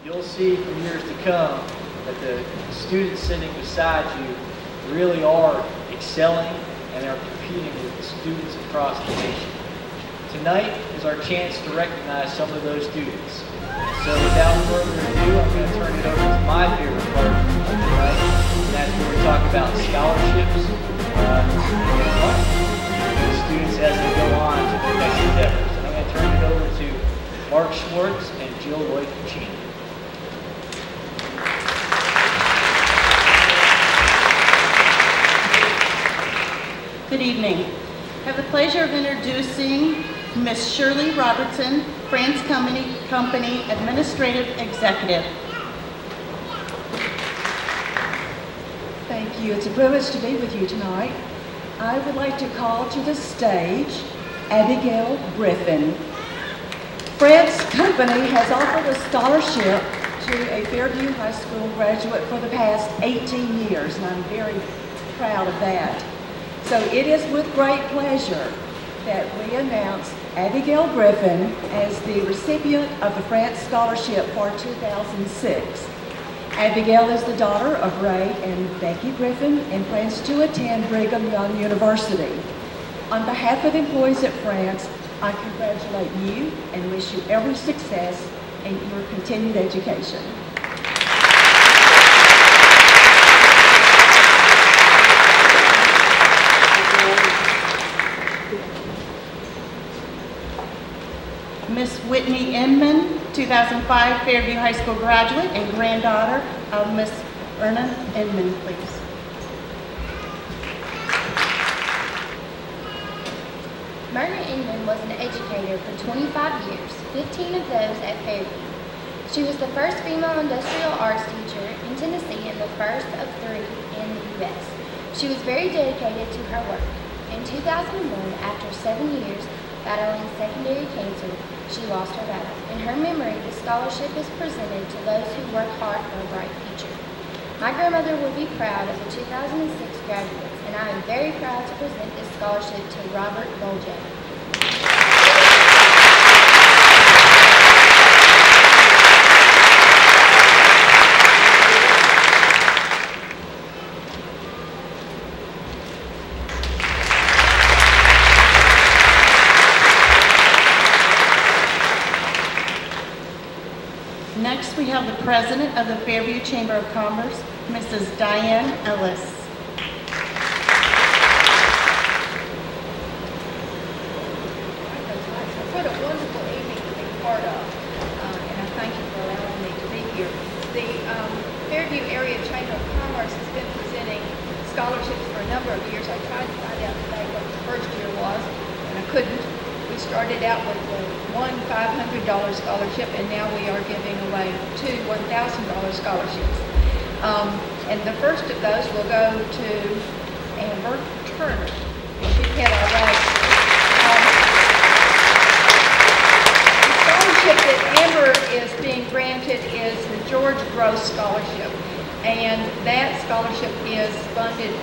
You'll see for years to come that the students sitting beside you really are excelling and are competing with the students across the nation. Tonight is our chance to recognize some of those students. So without further ado, I'm going to turn it over to my favorite part of tonight, and that's where we talk about scholarships and money for the students as they go on to their next endeavors. And I'm going to turn it over to Mark Schwartz and Jill Lloyd-Puccini. Good evening. I have the pleasure of introducing Miss Shirley Robertson, France Company Administrative Executive. Thank you. It's a privilege to be with you tonight. I would like to call to the stage Abigail Griffin. France Company has offered a scholarship to a Fairview High School graduate for the past 18 years, and I'm very proud of that. So it is with great pleasure that we announce Abigail Griffin as the recipient of the France Scholarship for 2006. Abigail is the daughter of Ray and Becky Griffin and plans to attend Brigham Young University. On behalf of the employees at France, I congratulate you and wish you every success in your continued education. Miss Whitney Inman, 2005 Fairview High School graduate and granddaughter of Miss Erna Inman, please. Myrna Inman was an educator for 25 years, 15 of those at Fairview. She was the first female industrial arts teacher in Tennessee and the first of 3 in the U.S. She was very dedicated to her work. In 2001, after 7 years battling secondary cancer, she lost her battle. In her memory, the scholarship is presented to those who work hard for a bright future. My grandmother would be proud of the 2006 graduates, and I am very proud to present this scholarship to Robert Bolger. Next, we have the President of the Fairview Chamber of Commerce, Mrs. Diane Ellis. What a wonderful evening to be part of, and I thank you for allowing me to be here. The Fairview Area Chamber of Commerce has been presenting scholarships for a number of years. I tried to find out today what the first year was, and I couldn't. We started out with one $500 scholarship, and now we are giving away 2 $1,000 scholarships. And the first of those will go to Amber Turner. And she had our right. The scholarship that Amber is being granted is the George Gross Scholarship, and that scholarship is funded.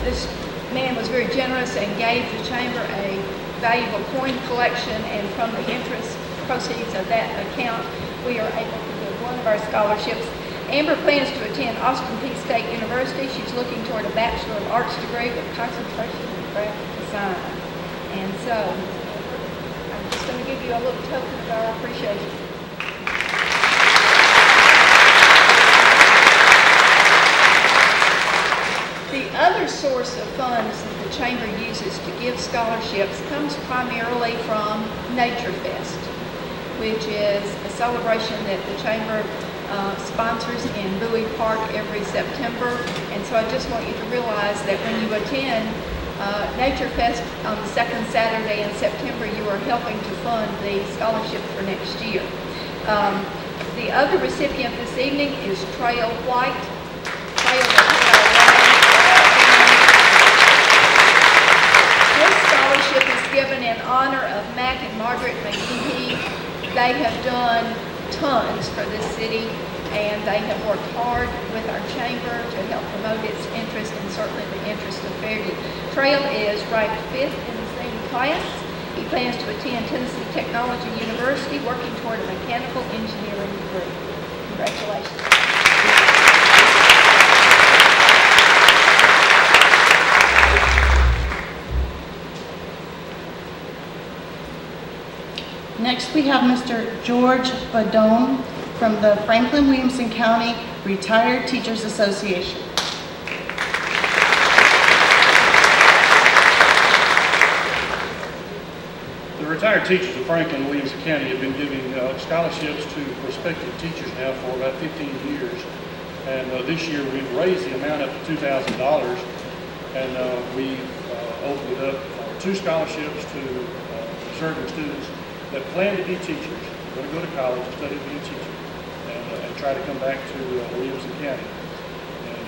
This man was very generous and gave the chamber a valuable coin collection, and from the interest proceeds of that account, we are able to give one of our scholarships. Amber plans to attend Austin Peay State University. She's looking toward a Bachelor of Arts degree with concentration in graphic design. And so, I'm just going to give you a little token of our appreciation. The other source of funds that the Chamber uses to give scholarships comes primarily from Nature Fest, which is a celebration that the Chamber sponsors in Bowie Park every September. And so I just want you to realize that when you attend Nature Fest on the second Saturday in September, you are helping to fund the scholarship for next year. The other recipient this evening is Trail White. Trail given in honor of Mac and Margaret McGehee. They have done tons for this city, and they have worked hard with our chamber to help promote its interest and certainly the interest of Fairview. Trail is ranked 5th in the same class. He plans to attend Tennessee Technology University, working toward a mechanical engineering degree. we have Mr. George Badone from the Franklin-Williamson County Retired Teachers Association. The retired teachers of Franklin-Williamson County have been giving scholarships to prospective teachers now for about 15 years. And this year we've raised the amount up to $2,000, and we've opened it up for 2 scholarships to deserving students that plan to be teachers, going to go to college and study to be a teacher, and try to come back to Williamson County. And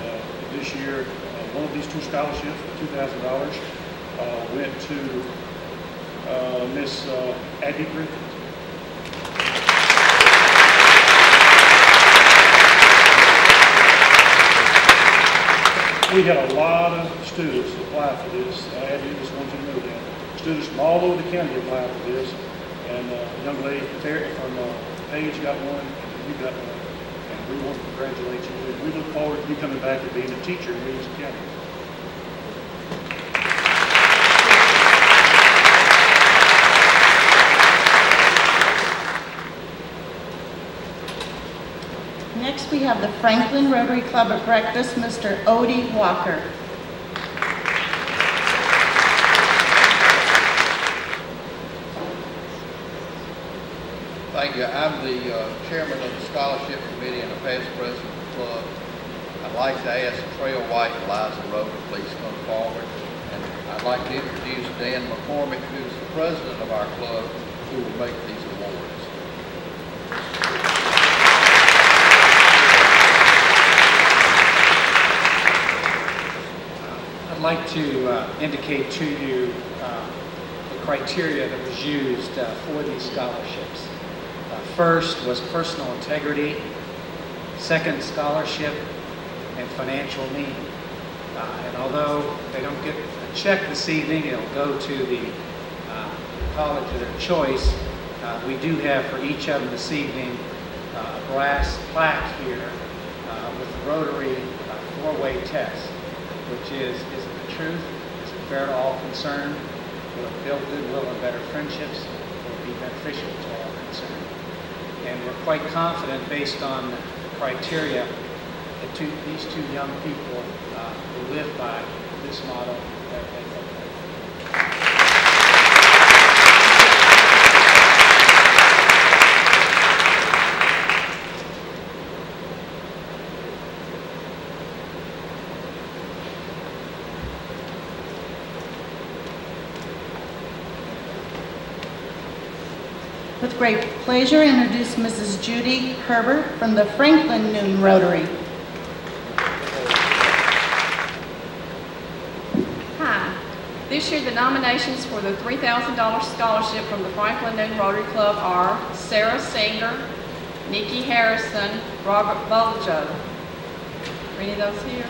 this year, one of these 2 scholarships for $2,000 went to Miss Abby Griffin. We had a lot of students apply for this. Abby just wants you to know that. Students from all over the county applied for this. And a young lady from Page got one, and you got one. And we want to congratulate you. We look forward to you coming back and being a teacher in Williamson County. Next, we have the Franklin Rotary Club at breakfast, Mr. Odie Walker. Thank you. I'm the chairman of the scholarship committee and a past president of the club. I'd like to ask Trail White and Liza Rover to please come forward. And I'd like to introduce Dan McCormick, who's the president of our club, who will make these awards. I'd like to indicate to you the criteria that was used for these scholarships. First was personal integrity, second scholarship, and financial need. And although they don't get a check this evening, it'll go to the college of their choice. We do have for each of them this evening a brass plaque here with the Rotary 4-way test, which is it the truth? Is it fair to all concerned? Will it build goodwill and better friendships? Will it be beneficial to all concerned? And we're quite confident, based on the criteria, that these 2 young people will live by this model. With great pleasure, introduce Mrs. Judy Herbert from the Franklin Noon Rotary. Hi. This year the nominations for the $3,000 scholarship from the Franklin Noon Rotary Club are Sarah Singer, Nikki Harrison, Robert Boljo. Are any of those here?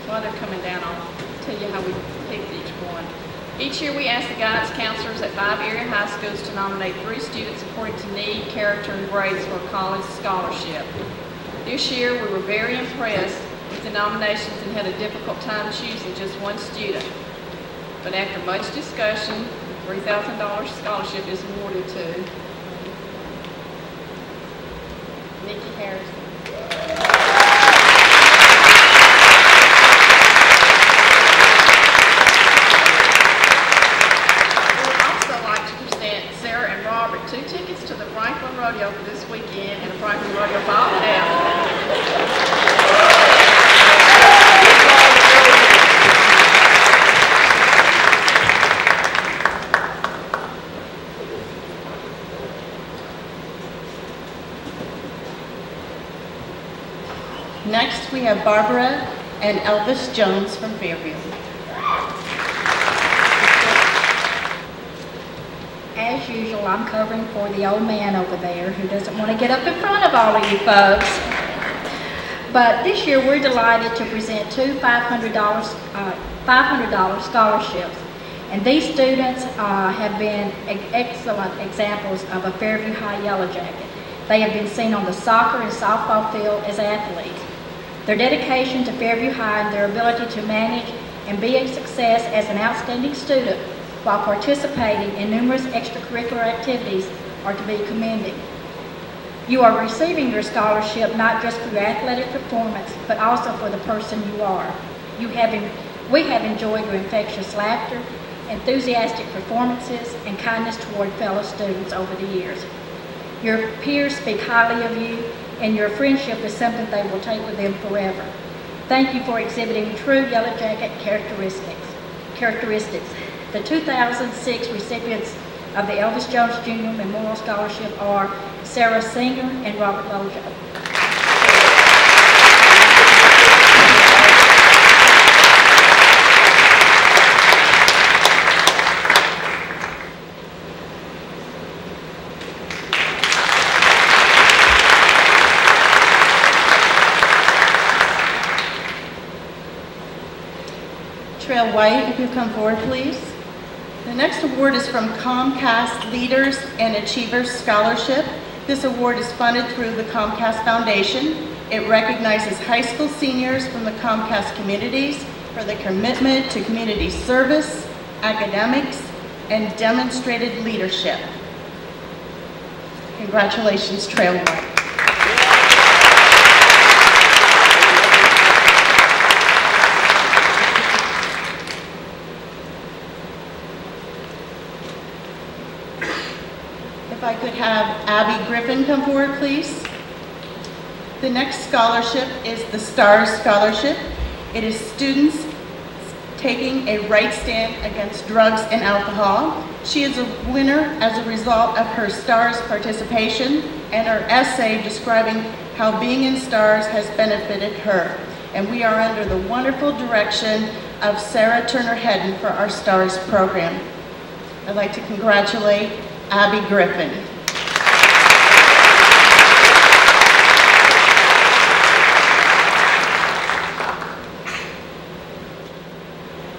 While they're coming down, I'll tell you how we picked each one. Each year we ask the guidance counselors at 5 area high schools to nominate 3 students according to need, character, and grades for a college scholarship. This year we were very impressed with the nominations and had a difficult time choosing just one student. But after much discussion, the $3,000 scholarship is awarded to Nikki Harrison. Rodeo for this weekend and a Franklin Rodeo for all now. Next, we have Barbara and Elvis Jones from Fairview. As usual, I'm covering for the old man over there who doesn't want to get up in front of all of you folks. But this year we're delighted to present 2 $500 scholarships. And these students have been excellent examples of a Fairview High Yellow Jacket. They have been seen on the soccer and softball field as athletes. Their dedication to Fairview High and their ability to manage and be a success as an outstanding student while participating in numerous extracurricular activities are to be commended. You are receiving your scholarship not just for your athletic performance, but also for the person you are. We have enjoyed your infectious laughter, enthusiastic performances, and kindness toward fellow students over the years. Your peers speak highly of you, and your friendship is something they will take with them forever. Thank you for exhibiting true Yellow Jacket characteristics. The 2006 recipients of the Elvis Jones Jr. Memorial Scholarship are Sarah Singer and Robert Lojo. Trail White, if you come forward, please. The next award is from Comcast Leaders and Achievers Scholarship. This award is funded through the Comcast Foundation. It recognizes high school seniors from the Comcast communities for their commitment to community service, academics, and demonstrated leadership. Congratulations, Trail White. If I could have Abby Griffin come forward, please. The next scholarship is the STARS Scholarship. It is students taking a right stand against drugs and alcohol. She is a winner as a result of her STARS participation and her essay describing how being in STARS has benefited her. And we are under the wonderful direction of Sarah Turner Hedden for our STARS program. I'd like to congratulate Abby Griffin.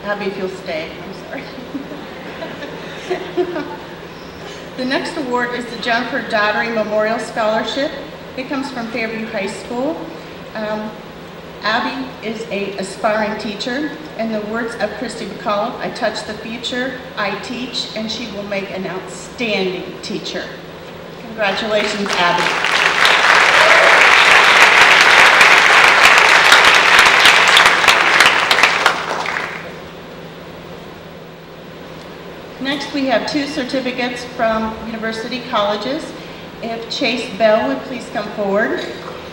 Abby, if you'll stay, I'm sorry. The next award is the Jennifer Daughtery Memorial Scholarship. It comes from Fairview High School. Abby is an aspiring teacher. In the words of Christy McCollum, I touch the future, I teach, and she will make an outstanding teacher. Congratulations, Abby. Next, we have two certificates from university colleges. If Chase Bell would please come forward.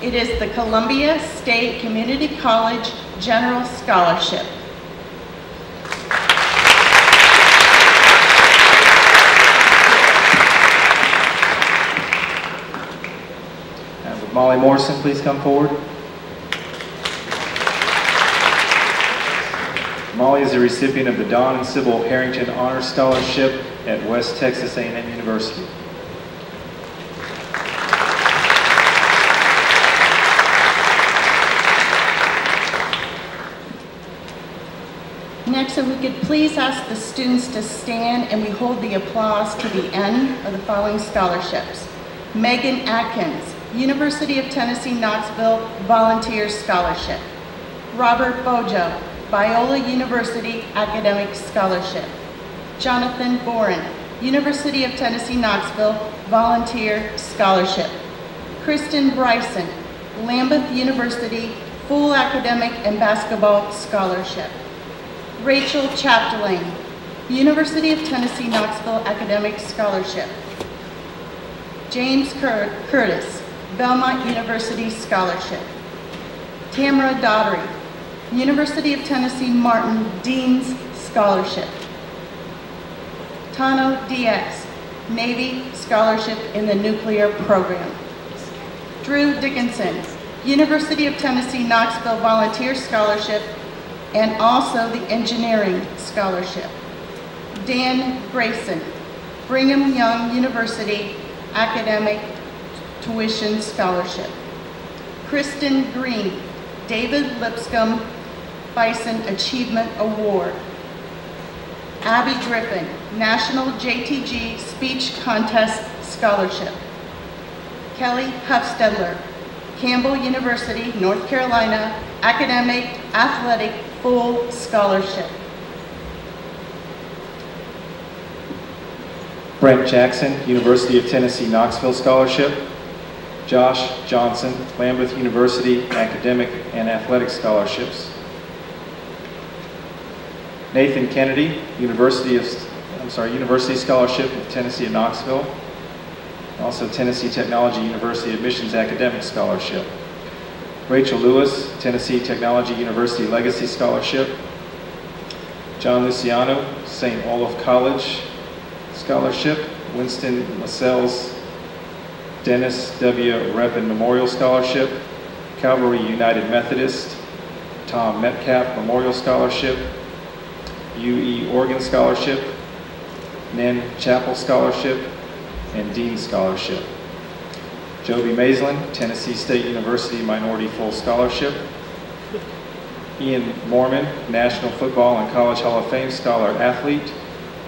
It is the Columbia State Community College General Scholarship. And would Molly Morrison please come forward? Molly is a recipient of the Don and Sybil Harrington Honor Scholarship at West Texas A&M University. Next, if we could please ask the students to stand and we hold the applause to the end of the following scholarships. Megan Atkins, University of Tennessee Knoxville Volunteer Scholarship. Robert Bojo, Biola University Academic Scholarship. Jonathan Boren, University of Tennessee Knoxville Volunteer Scholarship. Kristen Bryson, Lambeth University Full Academic and Basketball Scholarship. Rachel Chapdelaine, University of Tennessee Knoxville Academic Scholarship. James Curtis, Belmont University Scholarship. Tamara Daughtery, University of Tennessee Martin Dean's Scholarship. Tano Diaz, Navy Scholarship in the Nuclear Program. Drew Dickinson, University of Tennessee Knoxville Volunteer Scholarship and also the Engineering Scholarship. Dan Grayson, Brigham Young University Academic Tuition Scholarship. Kristen Green, David Lipscomb Bison Achievement Award. Abby Griffin, National JTG Speech Contest Scholarship. Kelly Huffstedler, Campbell University, North Carolina Academic Athletic full scholarship. Brent Jackson, University of Tennessee, Knoxville Scholarship. Josh Johnson, Lambeth University, Academic and Athletic Scholarships. Nathan Kennedy, University Scholarship of Tennessee at Knoxville. Also Tennessee Technology University Admissions Academic Scholarship. Rachel Lewis, Tennessee Technology University Legacy Scholarship. John Luciano, St. Olaf College Scholarship. Winston Lascelles, Dennis W. Reppin Memorial Scholarship. Calvary United Methodist, Tom Metcalf Memorial Scholarship. UE Oregon Scholarship. Nen Chapel Scholarship, and Dean Scholarship. Joby Maislin, Tennessee State University Minority Full Scholarship. Ian Mormon, National Football and College Hall of Fame Scholar Athlete,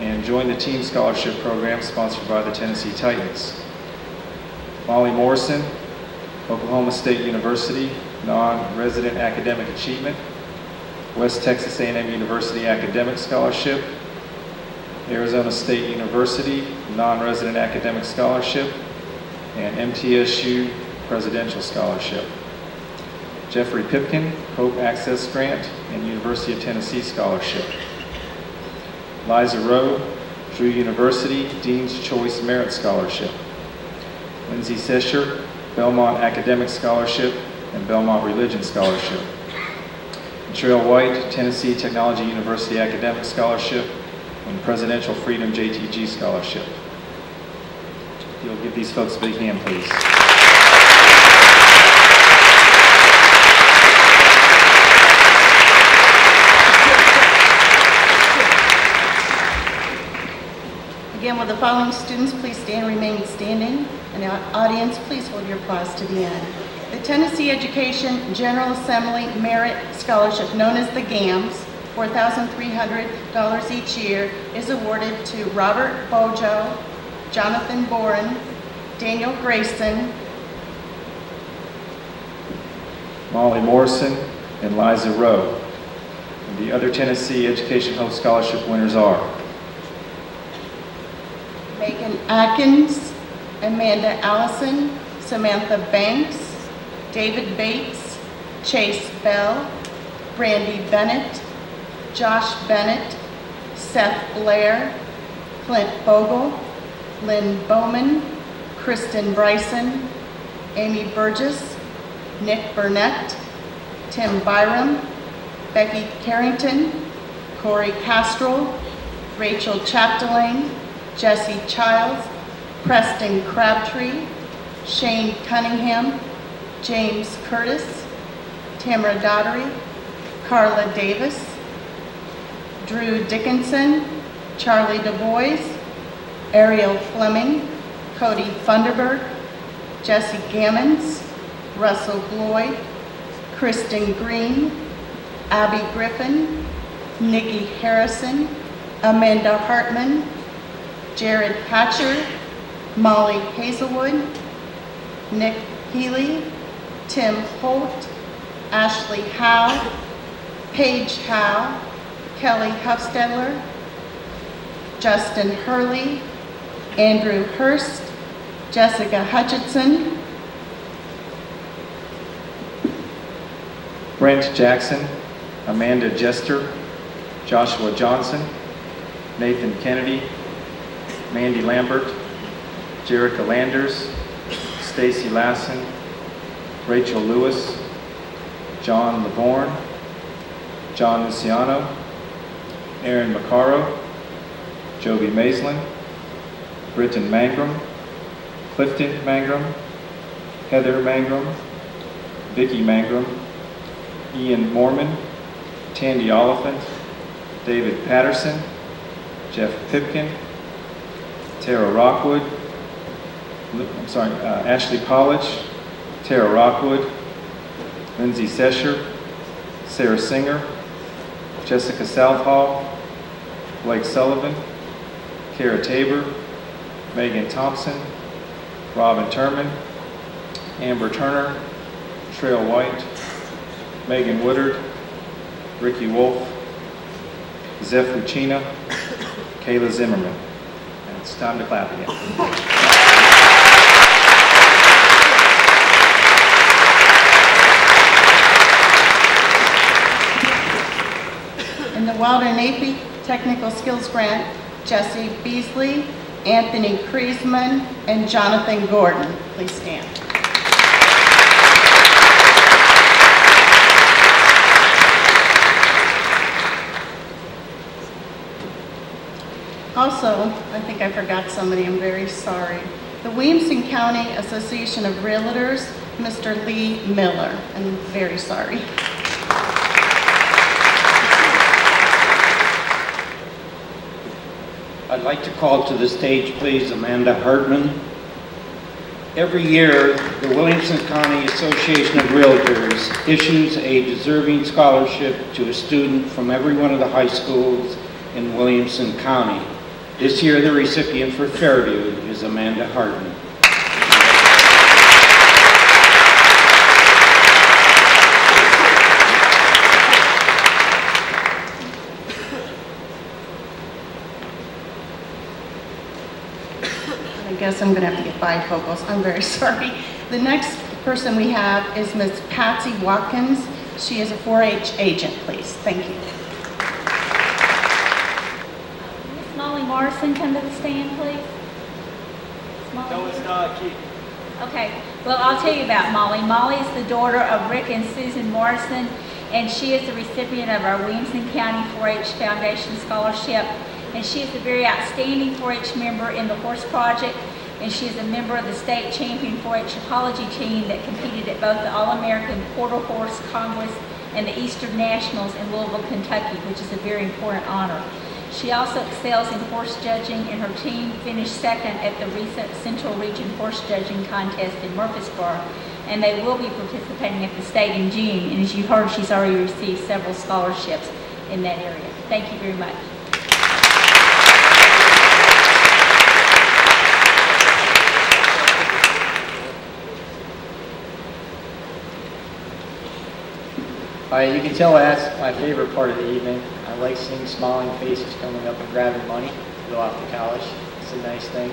and joined the Team Scholarship Program sponsored by the Tennessee Titans. Molly Morrison, Oklahoma State University, Non-Resident Academic Achievement. West Texas A&M University Academic Scholarship. Arizona State University, Non-Resident Academic Scholarship, and MTSU Presidential Scholarship. Jeffrey Pipkin, Hope Access Grant, and University of Tennessee Scholarship. Liza Rowe, Drew University, Dean's Choice Merit Scholarship. Lindsay Sesher, Belmont Academic Scholarship, and Belmont Religion Scholarship. Trail White, Tennessee Technology University Academic Scholarship, and Presidential Freedom JTG Scholarship. You'll give these folks a big hand, please. Again, will the following students please stand and remain standing? And the audience, please hold your applause to the end. The Tennessee Education General Assembly Merit Scholarship, known as the GAMS, $4,300 each year, is awarded to Robert Bojo, Jonathan Boren, Daniel Grayson, Molly Morrison, and Liza Rowe. And the other Tennessee Education Hope Scholarship winners are Megan Atkins, Amanda Allison, Samantha Banks, David Bates, Chase Bell, Brandy Bennett, Josh Bennett, Seth Blair, Clint Bogle, Lynn Bowman, Kristen Bryson, Amy Burgess, Nick Burnett, Tim Byram, Becky Carrington, Corey Castrol, Rachel Chapdelaine, Jesse Childs, Preston Crabtree, Shane Cunningham, James Curtis, Tamara Daughtery, Carla Davis, Drew Dickinson, Charlie DuBois, Ariel Fleming, Cody Funderburg, Jesse Gammons, Russell Gloyd, Kristen Green, Abby Griffin, Nikki Harrison, Amanda Hartman, Jared Hatcher, Molly Hazelwood, Nick Healy, Tim Holt, Ashley Howe, Paige Howe, Kelly Huffstedler, Justin Hurley, Andrew Hurst, Jessica Hutchinson, Brent Jackson, Amanda Jester, Joshua Johnson, Nathan Kennedy, Mandy Lambert, Jerica Landers, Stacy Lassen, Rachel Lewis, John Lavorne, John Luciano, Aaron Macaro, Joby Maislin, Britton Mangrum, Clifton Mangrum, Heather Mangrum, Vicky Mangrum, Ian Mormon, Tandy Oliphant, David Patterson, Jeff Pipkin, Tara Rockwood, Ashley Pollage, Tara Rockwood, Lindsay Sesher, Sarah Singer, Jessica Southall, Blake Sullivan, Kara Tabor, Megan Thompson, Robin Turman, Amber Turner, Trail White, Megan Woodard, Ricky Wolf, Zeph Lucina, Kayla Zimmerman. And it's time to clap again. In the Wilder Napi Technical Skills Grant, Jesse Beasley, Anthony Kriesman, and Jonathan Gordon. Please stand. Also, I think I forgot somebody, I'm very sorry. The Williamson County Association of Realtors, Mr. Lee Miller. I'm very sorry. I'd like to call to the stage, please, Amanda Hartman. Every year, the Williamson County Association of Realtors issues a deserving scholarship to a student from every one of the high schools in Williamson County. This year, the recipient for Fairview is Amanda Hartman. I guess I'm going to have to get bifocals. I'm very sorry. The next person we have is Ms. Patsy Watkins. She is a 4-H agent, please. Thank you. Miss Molly Morrison, come to the stand, please. No, it's not, Keith. Okay, well, I'll tell you about Molly. Molly is the daughter of Rick and Susan Morrison, and she is the recipient of our Williamson County 4-H Foundation Scholarship. And she is a very outstanding 4-H member in the Horse Project, and she is a member of the state champion 4-H apology team that competed at both the All-American Quarter Horse Congress and the Eastern Nationals in Louisville, Kentucky, which is a very important honor. She also excels in horse judging, and her team finished second at the recent Central Region Horse Judging Contest in Murfreesboro, and they will be participating at the state in June. And as you heard, she's already received several scholarships in that area. Thank you very much. All right, you can tell that's my favorite part of the evening. I like seeing smiling faces coming up and grabbing money to go off to college. It's a nice thing.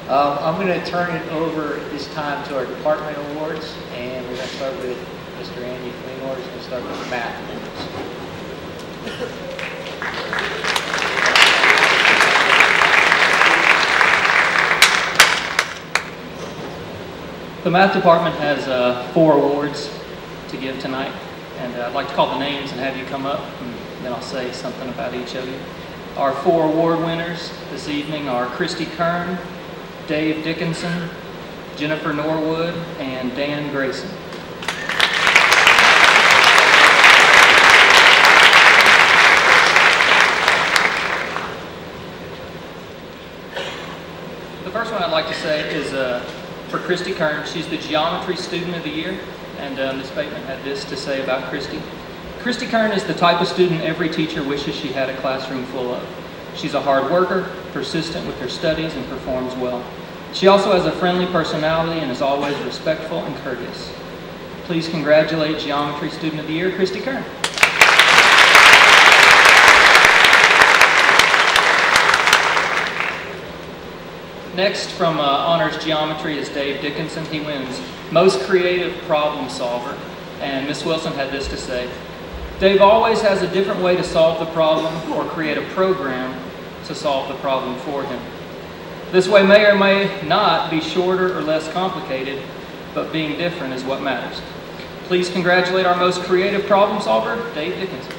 I'm going to turn it over this time to our department awards, and we're going to start with Mr. Andy Fleenor. He's going to start with the math awards. The math department has 4 awards to give tonight. And I'd like to call the names and have you come up, and then I'll say something about each of you. Our 4 award winners this evening are Christy Kern, Dave Dickinson, Jennifer Norwood, and Dan Grayson. The first one I'd like to say is for Christy Kern. She's the Geometry Student of the Year. And Ms. Bateman had this to say about Christy. Christy Kern is the type of student every teacher wishes she had a classroom full of. She's a hard worker, persistent with her studies, and performs well. She also has a friendly personality and is always respectful and courteous. Please congratulate Geometry Student of the Year, Christy Kern. Next from Honors Geometry is Dave Dickinson. He wins Most Creative Problem Solver. And Ms. Wilson had this to say. Dave always has a different way to solve the problem or create a program to solve the problem for him. This way may or may not be shorter or less complicated, but being different is what matters. Please congratulate our Most Creative Problem Solver, Dave Dickinson.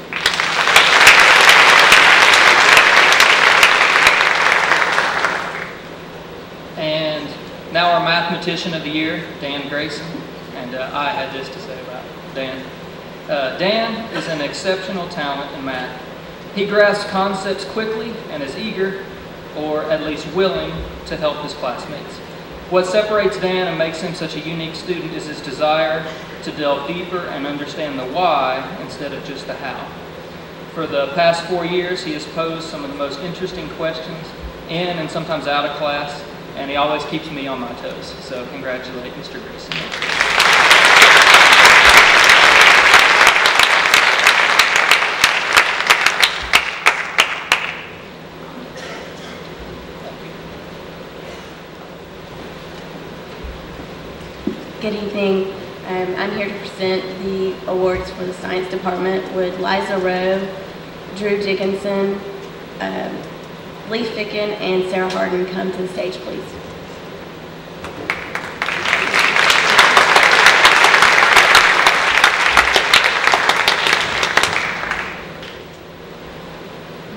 And now our Mathematician of the Year, Dan Grayson. And I had this to say about Dan. Dan is an exceptional talent in math. He grasps concepts quickly and is eager, or at least willing, to help his classmates. What separates Dan and makes him such a unique student is his desire to delve deeper and understand the why instead of just the how. For the past 4 years, he has posed some of the most interesting questions in and sometimes out of class, and he always keeps me on my toes. So congratulate Mr. Grayson. Good evening. I'm here to present the awards for the Science Department. Would Liza Rowe, Drew Dickinson, Lee Ficken, and Sarah Harden come to the stage, please?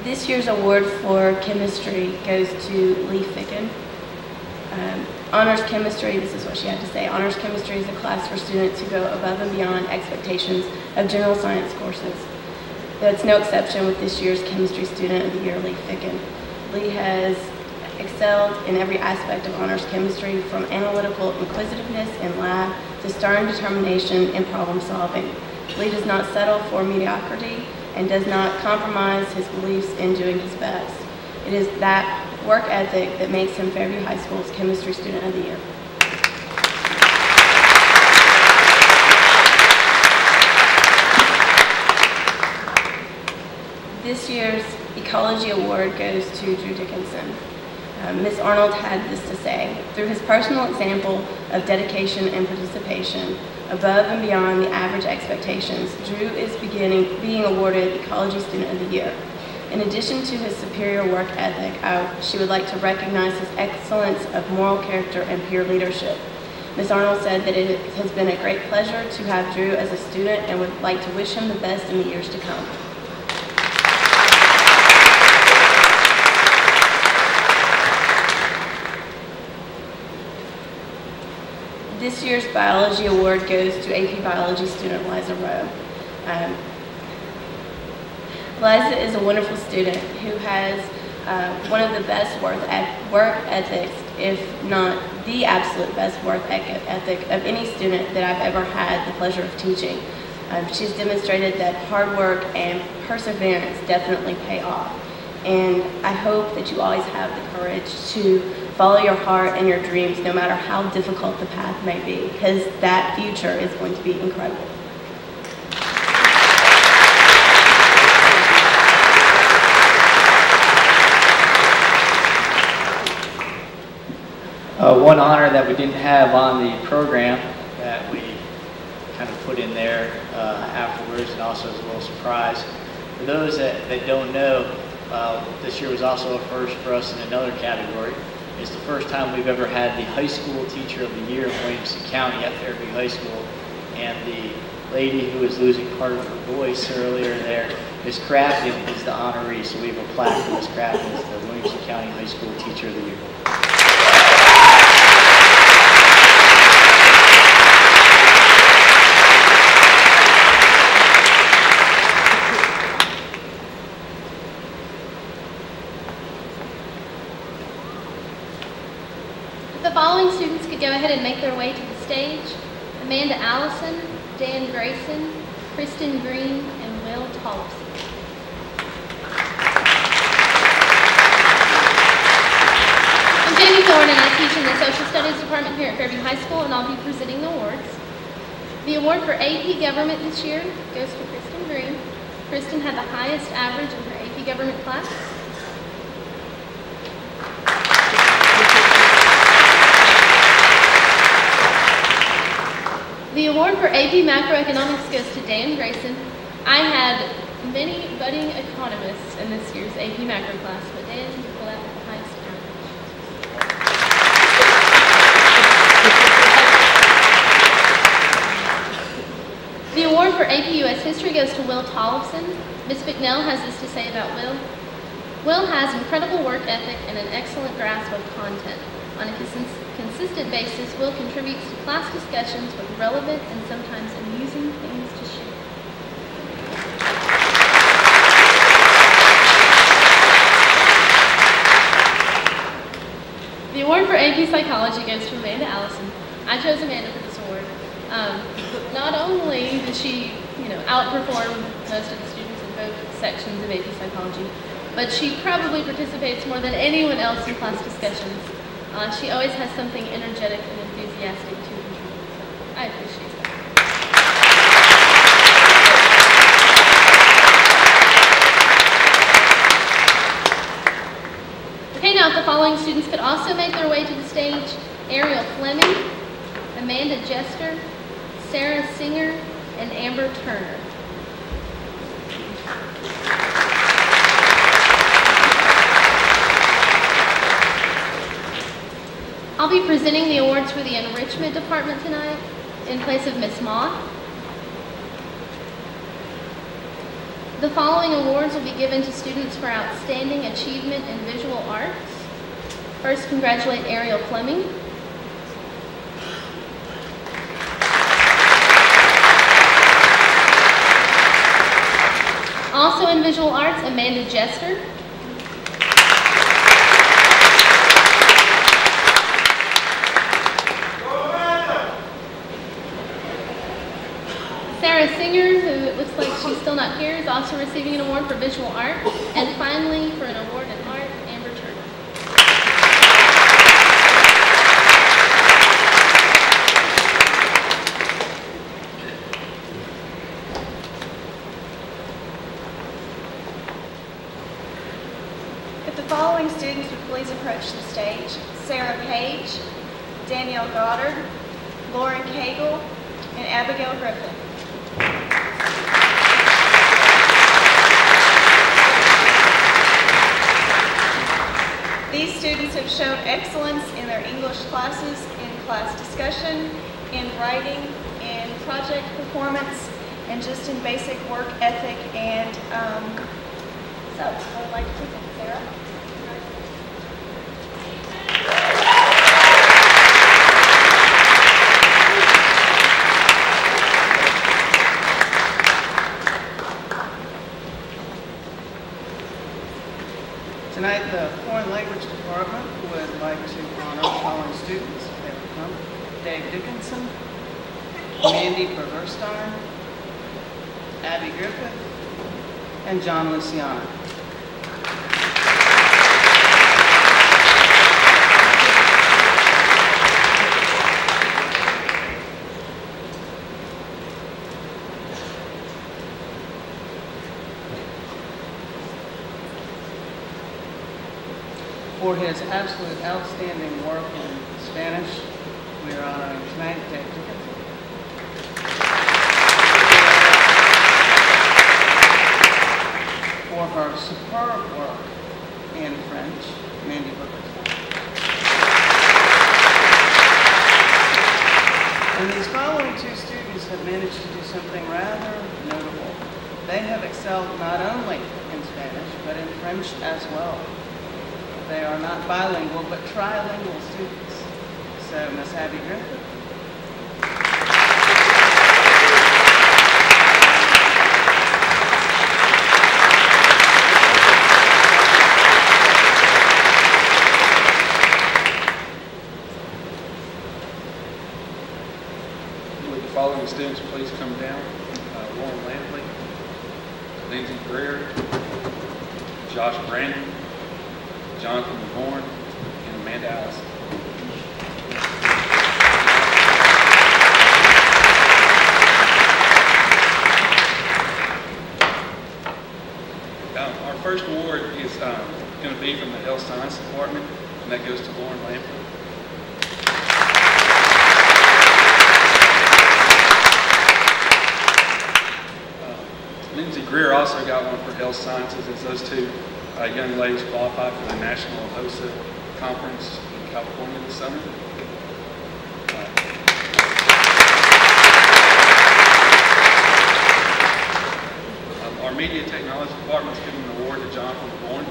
This year's award for chemistry goes to Lee Ficken. Honors chemistry, this is what she had to say. Honors chemistry is a class for students who go above and beyond expectations of general science courses. That's no exception with this year's chemistry student of the year, Lee Ficken. Lee has excelled in every aspect of honors chemistry, from analytical inquisitiveness in lab to stern determination in problem solving. Lee does not settle for mediocrity and does not compromise his beliefs in doing his best. It is that work ethic that makes him Fairview High School's Chemistry Student of the Year. This year's Ecology Award goes to Drew Dickinson. Ms. Arnold had this to say: through his personal example of dedication and participation, above and beyond the average expectations, Drew is being awarded Ecology Student of the Year. In addition to his superior work ethic, she would like to recognize his excellence of moral character and peer leadership. Ms. Arnold said that it has been a great pleasure to have Drew as a student and would like to wish him the best in the years to come. This year's Biology Award goes to AP Biology student Liza Rowe. Liza is a wonderful student who has one of the best work ethics, if not the absolute best work ethic of any student that I've ever had the pleasure of teaching. She's demonstrated that hard work and perseverance definitely pay off. And I hope that you always have the courage to follow your heart and your dreams, no matter how difficult the path may be, because that future is going to be incredible. One honor that we didn't have on the program that we kind of put in there afterwards, and also as a little surprise. For those that don't know, this year was also a first for us in another category. It's the first time we've ever had the High School Teacher of the Year in Williamson County at Fairview High School. And the lady who was losing part of her voice earlier there, Ms. Crafton, is the honoree. So we have a plaque for Ms. Crafton as the Williamson County High School Teacher of the Year. The following students could go ahead and make their way to the stage: Amanda Allison, Dan Grayson, Kristen Green, and Will Tollefson. I'm Jamie Thorne, and I teach in the Social Studies Department here at Fairview High School, and I'll be presenting the awards. The award for AP Government this year goes to Kristen Green. Kristen had the highest average in her AP Government class. The award for AP Macroeconomics goes to Dan Grayson. I had many budding economists in this year's AP Macro class, but Dan pulled out the highest average. The award for AP US History goes to Will Tollefson. Ms. Bicknell has this to say about Will. Will has incredible work ethic and an excellent grasp of content. On a consistent basis, Will contributes to class discussions with relevant and sometimes amusing things to share. The award for AP Psychology goes to Amanda Allison. I chose Amanda for this award. Not only did she, outperform most of the students in both sections of AP Psychology, but she probably participates more than anyone else in class discussions. She always has something energetic and enthusiastic to contribute, so I appreciate that. Okay, now if the following students could also make their way to the stage: Ariel Fleming, Amanda Jester, Sarah Singer, and Amber Turner. I'll be presenting the awards for the Enrichment Department tonight in place of Miss Moth. The following awards will be given to students for outstanding achievement in visual arts. First, congratulate Ariel Fleming. Also in visual arts, Amanda Jester. Sarah Singer, who it looks like she's still not here, is also receiving an award for visual art. And finally, for an award in art, Amber Turner. If the following students would please approach the stage: Sarah Page, Danielle Goddard, Lauren Cagle, and Abigail Griffin. These students have shown excellence in their English classes, in class discussion, in writing, in project performance, and just in basic work ethic. And so I would like to present Sarah. Tonight, the Foreign Language Department would like to honor the following students. They will come: Dave Dickinson, Mandy Perverstein, Abby Griffith, and John Luciano. For his absolute outstanding work in Spanish, we are honoring tonight Dave Dickinson. For her superb work in French, Mandy Booker. And these following two students have managed to do something rather notable. They have excelled not only in Spanish, but in French as well. They are not bilingual, but trilingual students. So, Miss Abby Griffith. Would the following students please come down? Lauren Lampley, Lindsay Greer, Josh Brandon, Jonathan McGorn, and Amanda Allison. Our first award is going to be from the Health Science Department, and that goes to Lauren Lampley. Lindsay Greer also got one for Health Sciences, as those two young ladies qualified for the National HOSA Conference in California this summer. Our Media Technology Department is giving an award to Jonathan McGorn.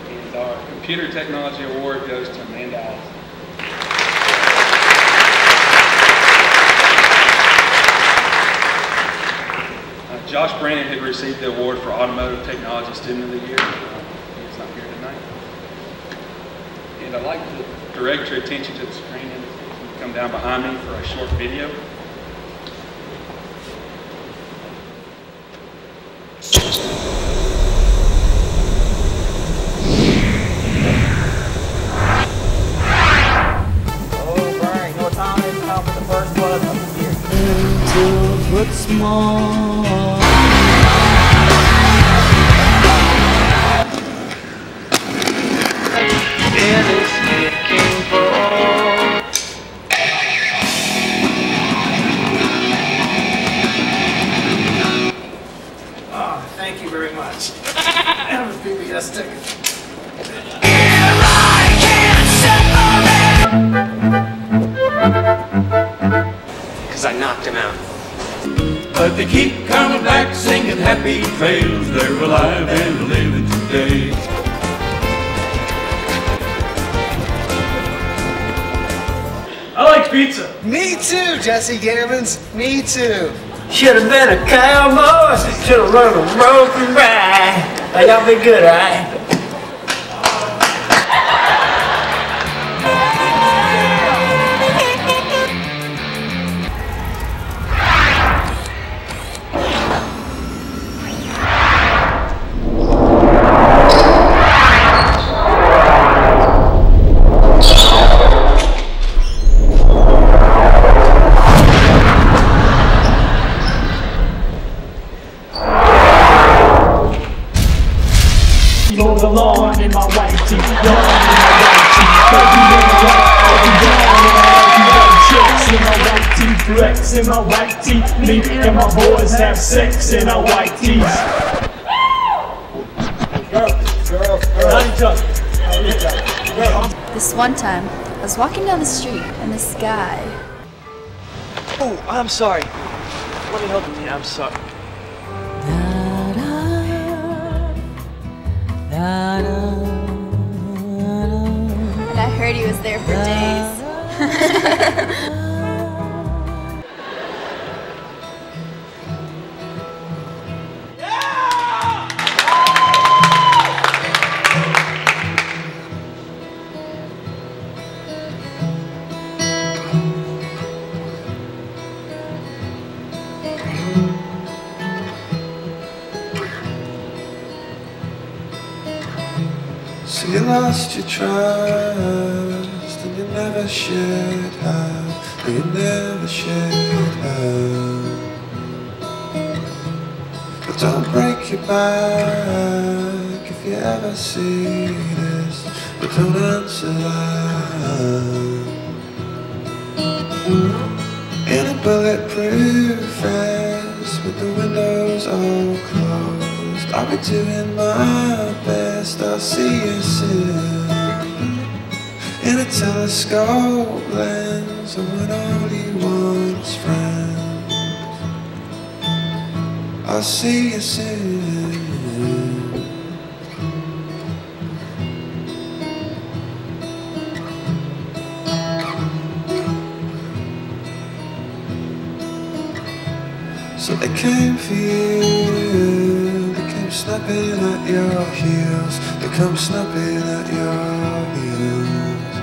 And our Computer Technology Award goes to Amanda Allison. Josh Brandon had received the award for Automotive Technology Student of the Year. He is not here tonight. And I'd like to direct your attention to the screen and come down behind me for a short video. Oh, Brian, you know what time it is? Time for the first blood of the year. But small. Thank you very much. Have a PBS ticket. Because I knocked him out. But they keep coming back singing happy trails. They're alive and living today. I like pizza. Me too, Jesse Gammons. Me too. Should have been a cowboy. Should have run a rope and ride. Hey, y'all be good, alright? The lawn in my white tee, lawn in my white tee, baby in my white, I'll be down and all you white chicks in my white tee, flex in my white tee, me and my boys have sex in our white tees. This one time, I was walking down the street and this guy. Oh, I'm sorry. Let me help you. I'm sorry. And I heard he was there for days. So you lost your trust, and you never should have, and you never should have. But don't break your back if you ever see this, but don't answer that. In a bulletproof vest with the windows all closed, I'll be doing my best, I'll see you soon. In a telescope lens, and when all you want's friends, I'll see you soon. So they came for you, they came snapping at your heels, they come snapping at your heels.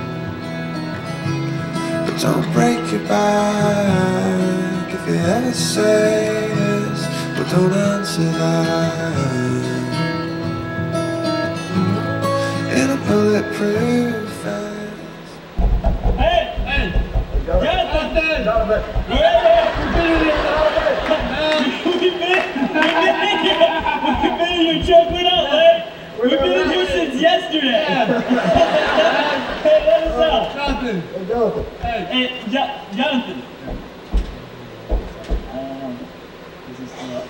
But don't break your back if you ever say this, but don't answer that. In a bulletproof vest. Hey! Jonathan! We've been in your truck with us, eh? We've been in here since yesterday. Hey, let us out. Jonathan. Hey, Jonathan. Is this still up?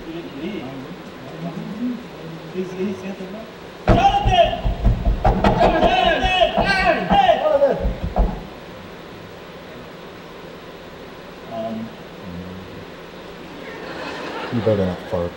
He didn't leave. He's got the milk. Jonathan! Hey! You better not fart.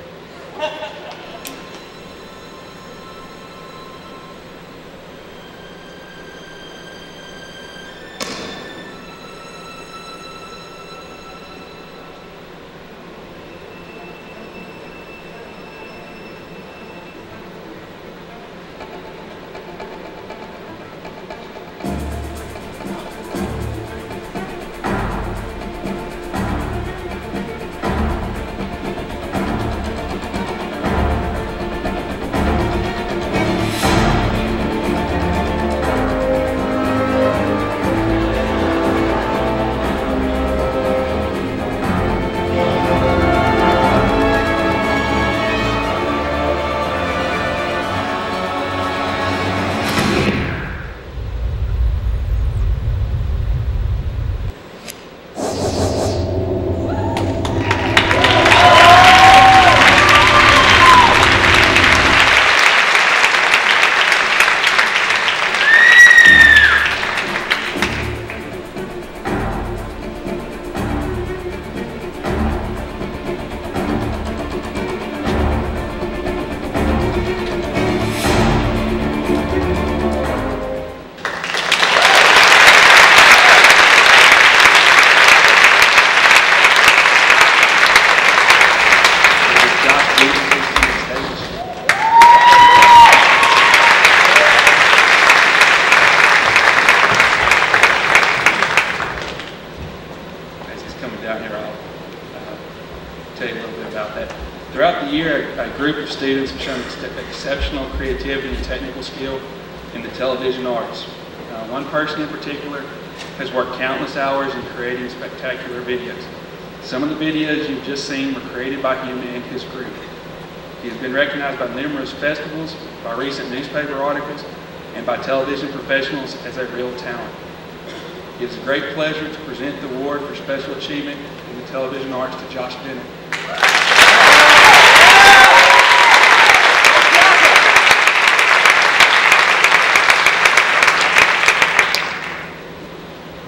tell you a little bit about that. Throughout the year, a group of students have shown exceptional creativity and technical skill in the television arts. One person in particular has worked countless hours in creating spectacular videos. Some of the videos you've just seen were created by him and his group. He has been recognized by numerous festivals, by recent newspaper articles, and by television professionals as a real talent. It is a great pleasure to present the award for special achievement in the television arts to Josh Bennett.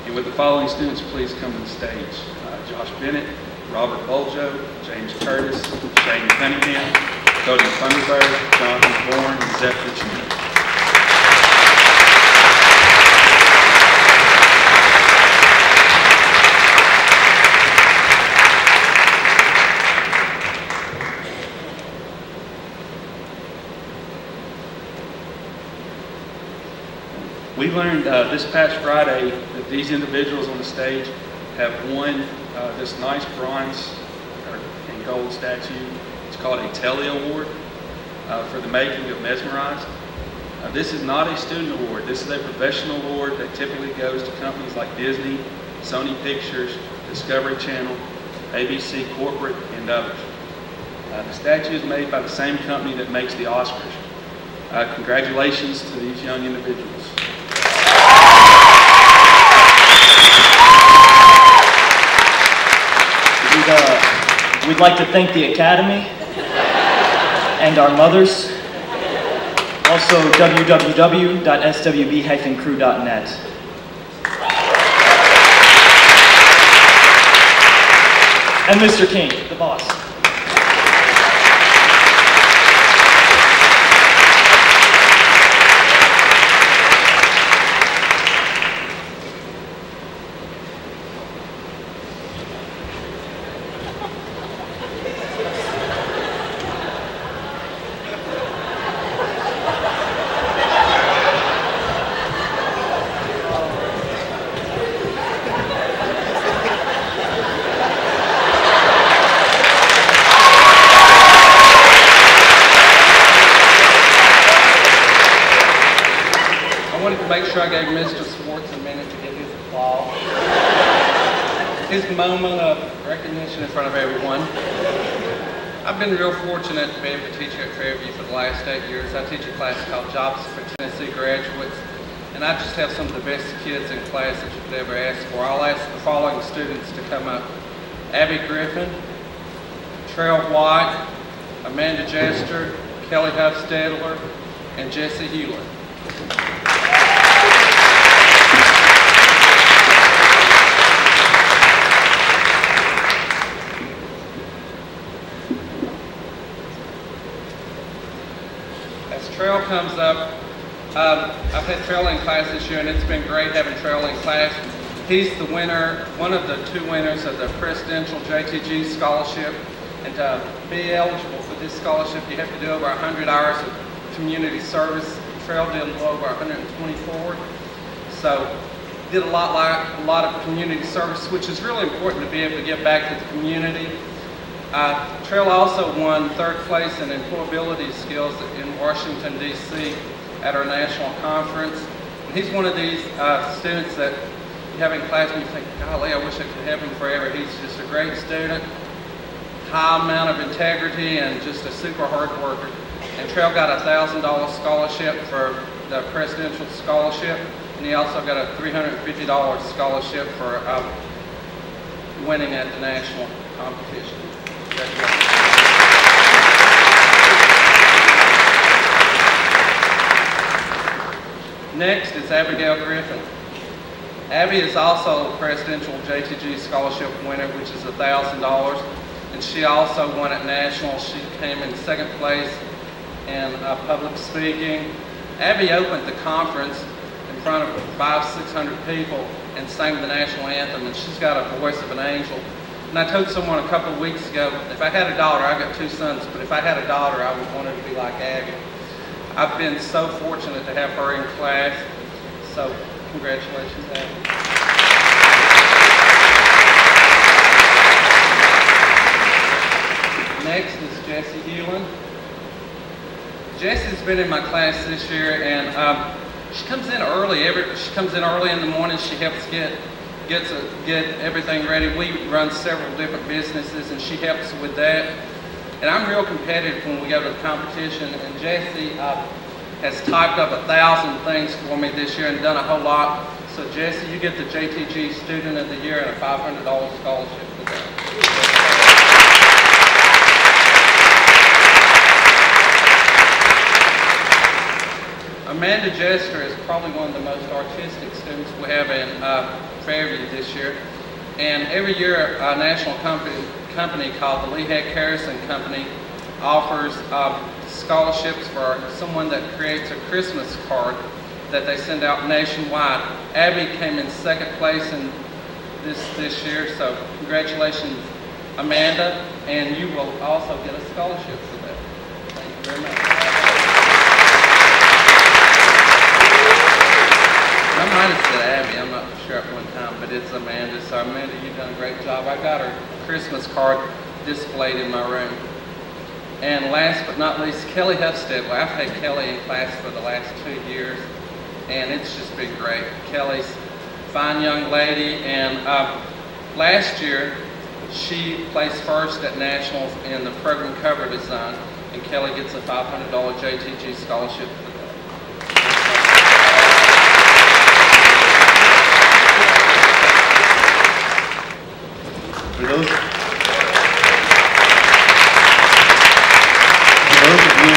And with the following students, please come to the stage. Josh Bennett, Robert Boljo, James Curtis, Shane Cunningham, Cody Thunderberg, Jonathan Bourne, and Zephyr Schmidt. We learned this past Friday that these individuals on the stage have won this nice bronze and gold statue. It's called a Telly Award for the making of Mesmerized. This is not a student award. This is a professional award that typically goes to companies like Disney, Sony Pictures, Discovery Channel, ABC Corporate, and others. The statue is made by the same company that makes the Oscars. Congratulations to these young individuals. We'd like to thank the Academy and our mothers. Also, www.swb-crew.net. And Mr. King, the boss. I gave Mr. Swartz a minute to get his applause. His moment of recognition in front of everyone. I've been real fortunate to be able to teach at Fairview for the last 8 years. I teach a class called Jobs for Tennessee Graduates, and I just have some of the best kids in class that you could ever ask for. I'll ask the following students to come up. Abby Griffin, Trell White, Amanda Jester, Kelly Huffstedler, and Jesse Hewlett. Trail comes up. I've had Trail in class this year, and it's been great having Trail in class. He's the winner, one of the 2 winners of the Presidential JTG Scholarship. And to be eligible for this scholarship, you have to do over 100 hours of community service. Trail did over 124. So did a lot of community service, which is really important to be able to give back to the community. Trail also won 3rd place in employability skills in Washington, D.C. at our national conference. And he's one of these students that you have in class and you think, golly, I wish I could have him forever. He's just a great student, high amount of integrity, and just a super hard worker. And Trail got a $1,000 scholarship for the Presidential Scholarship, and he also got a $350 scholarship for winning at the national competition. Next is Abigail Griffin. Abby is also a Presidential JTG Scholarship winner, which is $1,000, and she also won at Nationals. She came in 2nd place in public speaking. Abby opened the conference in front of 500-600 people and sang the national anthem, and she's got a voice of an angel. And I told someone a couple of weeks ago, if I had a daughter, I've got 2 sons, but if I had a daughter, I would want her to be like Abby. I've been so fortunate to have her in class, so congratulations, Abby. Next is Jessie Hewlin. Jessie's been in my class this year, and she comes in early. She comes in early in the morning. She helps get everything ready. We run several different businesses, and she helps with that. And I'm real competitive when we go to the competition. And Jessie has typed up 1,000 things for me this year and done a whole lot. So Jessie, you get the JTG Student of the Year and a $500 scholarship for that. Amanda Jester is probably one of the most artistic students we have in Fairview this year. And every year a national company called the Lee Heck Harrison Company offers scholarships for someone that creates a Christmas card that they send out nationwide. Abby came in second place in this year, so congratulations, Amanda, and you will also get a scholarship for that. Thank you very much. I might have said Abby, I'm not sure at one time, but it's Amanda. So Amanda, you've done a great job. I got her Christmas card displayed in my room. And last but not least, Kelly Hufstead. Well, I've had Kelly in class for the last 2 years, and it's just been great. Kelly's a fine young lady, and last year she placed first at Nationals in the program cover design, and Kelly gets a $500 JTG scholarship for that. For those of you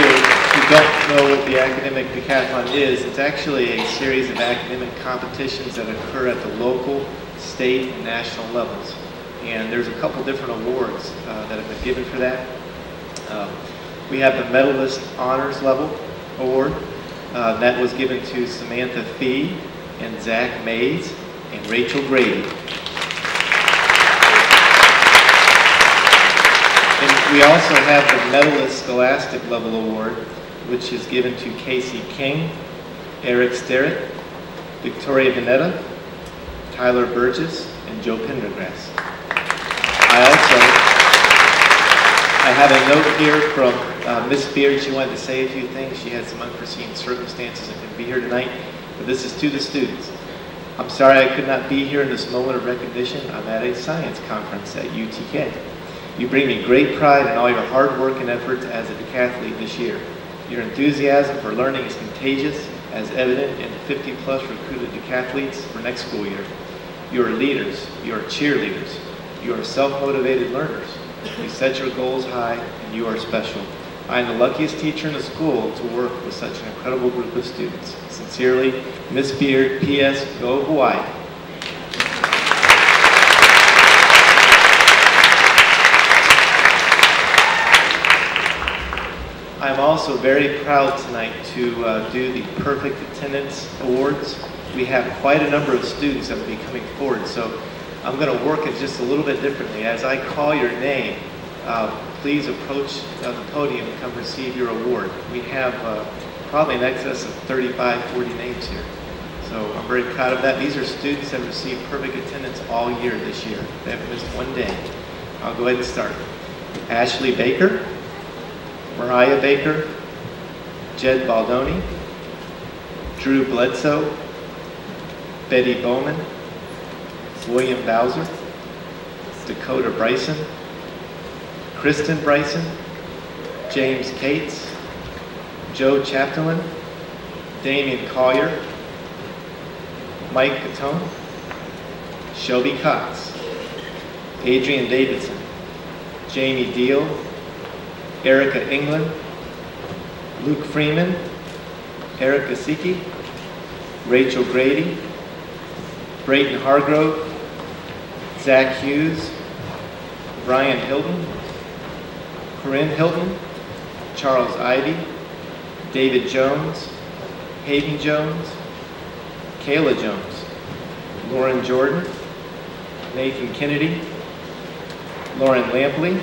who don't know what the Academic Decathlon is, it's actually a series of academic competitions that occur at the local, state, and national levels. And there's a couple different awards that have been given for that. We have the Medalist Honors Level Award. That was given to Samantha Fee and Zach Mays and Rachel Grady. And we also have the Medalist Scholastic Level Award, which is given to Casey King, Eric Sterrett, Victoria Vanetta, Tyler Burgess, and Joe Pendergrass. I have a note here from Miss Beard. She wanted to say a few things. She had some unforeseen circumstances and couldn't be here tonight, but this is to the students. I'm sorry I could not be here in this moment of recognition. I'm at a science conference at UTK. You bring me great pride in all your hard work and efforts as a decathlete this year. Your enthusiasm for learning is contagious, as evident in the 50-plus recruited decathletes for next school year. You are leaders. You are cheerleaders. You are self-motivated learners. You set your goals high, and you are special. I am the luckiest teacher in the school to work with such an incredible group of students. Sincerely, Miss Beard, P.S. Go Hawaii. I'm also very proud tonight to do the Perfect Attendance Awards. We have quite a number of students that will be coming forward, so I'm going to work it just a little bit differently. As I call your name, please approach the podium and come receive your award. We have probably in excess of 35, 40 names here. So I'm very proud of that. These are students that received perfect attendance all year this year. They haven't missed one day. I'll go ahead and start. Ashley Baker, Mariah Baker, Jed Baldoni, Drew Bledsoe, Betty Bowman, William Bowser, Dakota Bryson, Kristen Bryson, James Cates, Joe Chapdelaine, Damian Collier, Mike Catone, Shelby Cox, Adrian Davidson, Jamie Deal, Erica England, Luke Freeman, Erica Siki, Rachel Grady, Brayton Hargrove, Zach Hughes, Brian Hilton, Corinne Hilton, Charles Ivy, David Jones, Hayden Jones, Kayla Jones, Lauren Jordan, Nathan Kennedy, Lauren Lampley,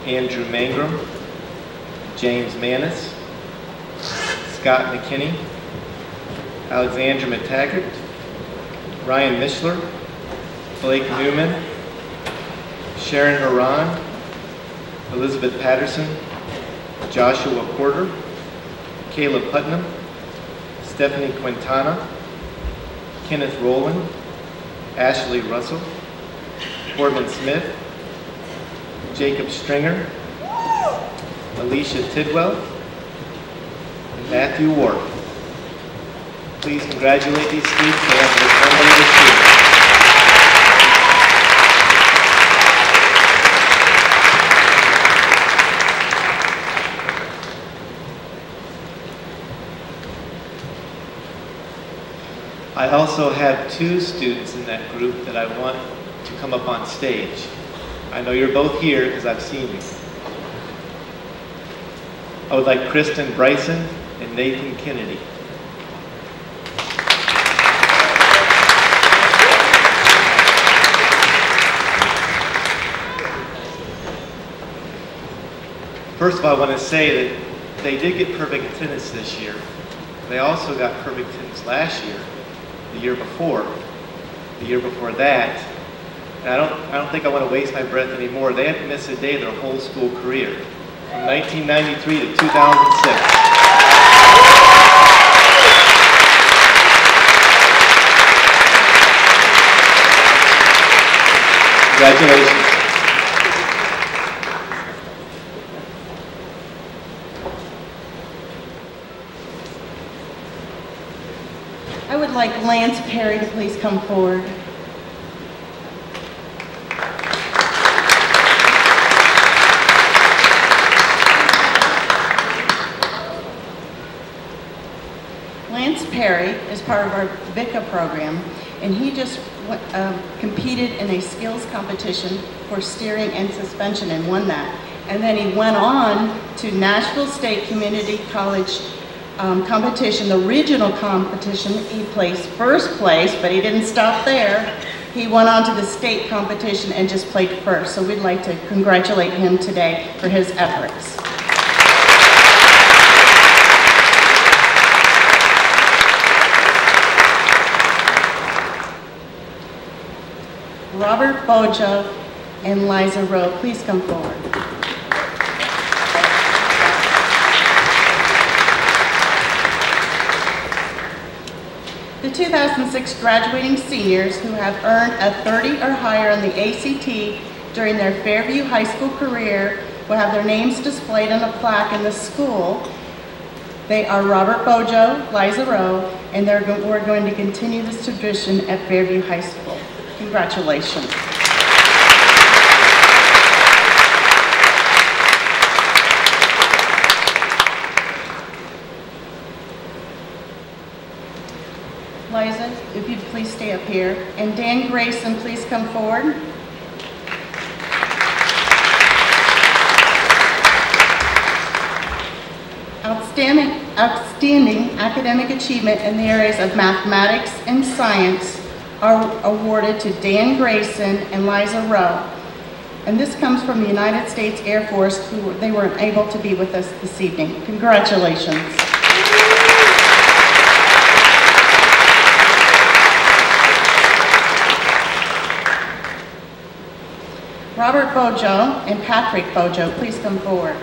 Andrew Mangrum, James Manis, Scott McKinney, Alexandra McTaggart, Ryan Mishler, Blake Newman, Sharon Haran, Elizabeth Patterson, Joshua Porter, Caleb Putnam, Stephanie Quintana, Kenneth Rowland, Ashley Russell, Corbin Smith, Jacob Stringer, Alicia Tidwell, and Matthew Ward. Please congratulate these students. They have been accommodated students. I also have two students in that group that I want to come up on stage. I know you're both here because I've seen you. I would like Kristen Bryson and Nathan Kennedy. First of all, I want to say that they did get perfect attendance this year. They also got perfect attendance last year, the year before that. And I don't think I want to waste my breath anymore. They haven't missed a day their whole school career, from 1993 to 2006. Congratulations. I would like Lance Perry to please come forward. Lance Perry is part of our VICA program, and he just competed in a skills competition for steering and suspension and won that. And then he went on to Nashville State Community College competition, the regional competition. He placed first place, but he didn't stop there. He went on to the state competition and just played first. So we'd like to congratulate him today for his efforts. Robert Bojo and Liza Rowe, please come forward. The 2006 graduating seniors who have earned a 30 or higher on the ACT during their Fairview High School career will have their names displayed on a plaque in the school. They are Robert Bojo, Liza Rowe, and we're going to continue this tradition at Fairview High School. Congratulations. Liza, if you'd please stay up here. And Dan Grayson, please come forward. Outstanding academic achievement in the areas of mathematics and science are awarded to Dan Grayson and Liza Rowe. And this comes from the United States Air Force, they weren't able to be with us this evening. Congratulations. Robert Bojo and Patrick Bojo, please come forward.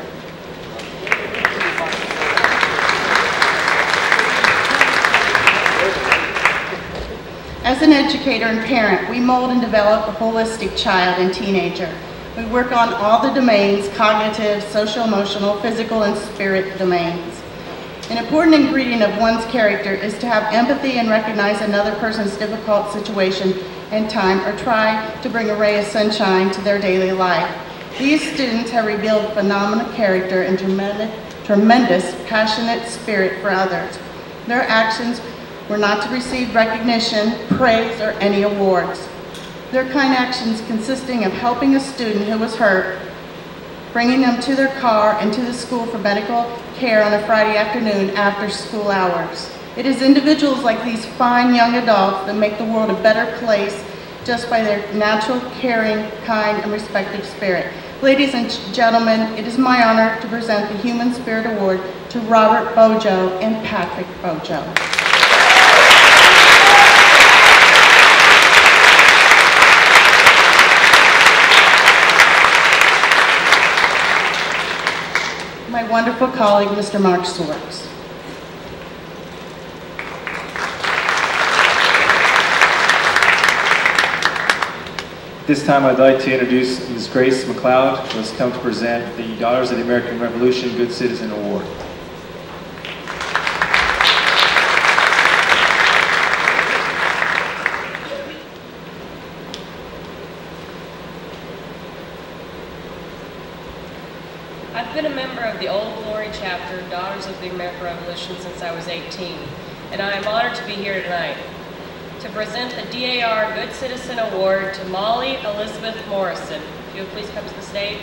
As an educator and parent, we mold and develop a holistic child and teenager. We work on all the domains, cognitive, social-emotional, physical, and spirit domains. An important ingredient of one's character is to have empathy and recognize another person's difficult situation and time, or try to bring a ray of sunshine to their daily life. These students have revealed phenomenal character and tremendous passionate spirit for others. Their actions were not to receive recognition, praise, or any awards. Their kind actions consisting of helping a student who was hurt, bringing them to their car and to the school for medical care on a Friday afternoon after school hours. It is individuals like these fine young adults that make the world a better place just by their natural, caring, kind, and respectful spirit. Ladies and gentlemen, it is my honor to present the Human Spirit Award to Robert Bojo and Patrick Bojo. my wonderful colleague, Mr. Mark Swartz. This time I'd like to introduce Ms. Grace McLeod, who has come to present the Daughters of the American Revolution Good Citizen Award. I've been a member of the Old Glory chapter, Daughters of the American Revolution, since I was 18, and I am honored to be here tonight to present the DAR Good Citizen Award to Molly Elizabeth Morrison. If you would please come to the stage.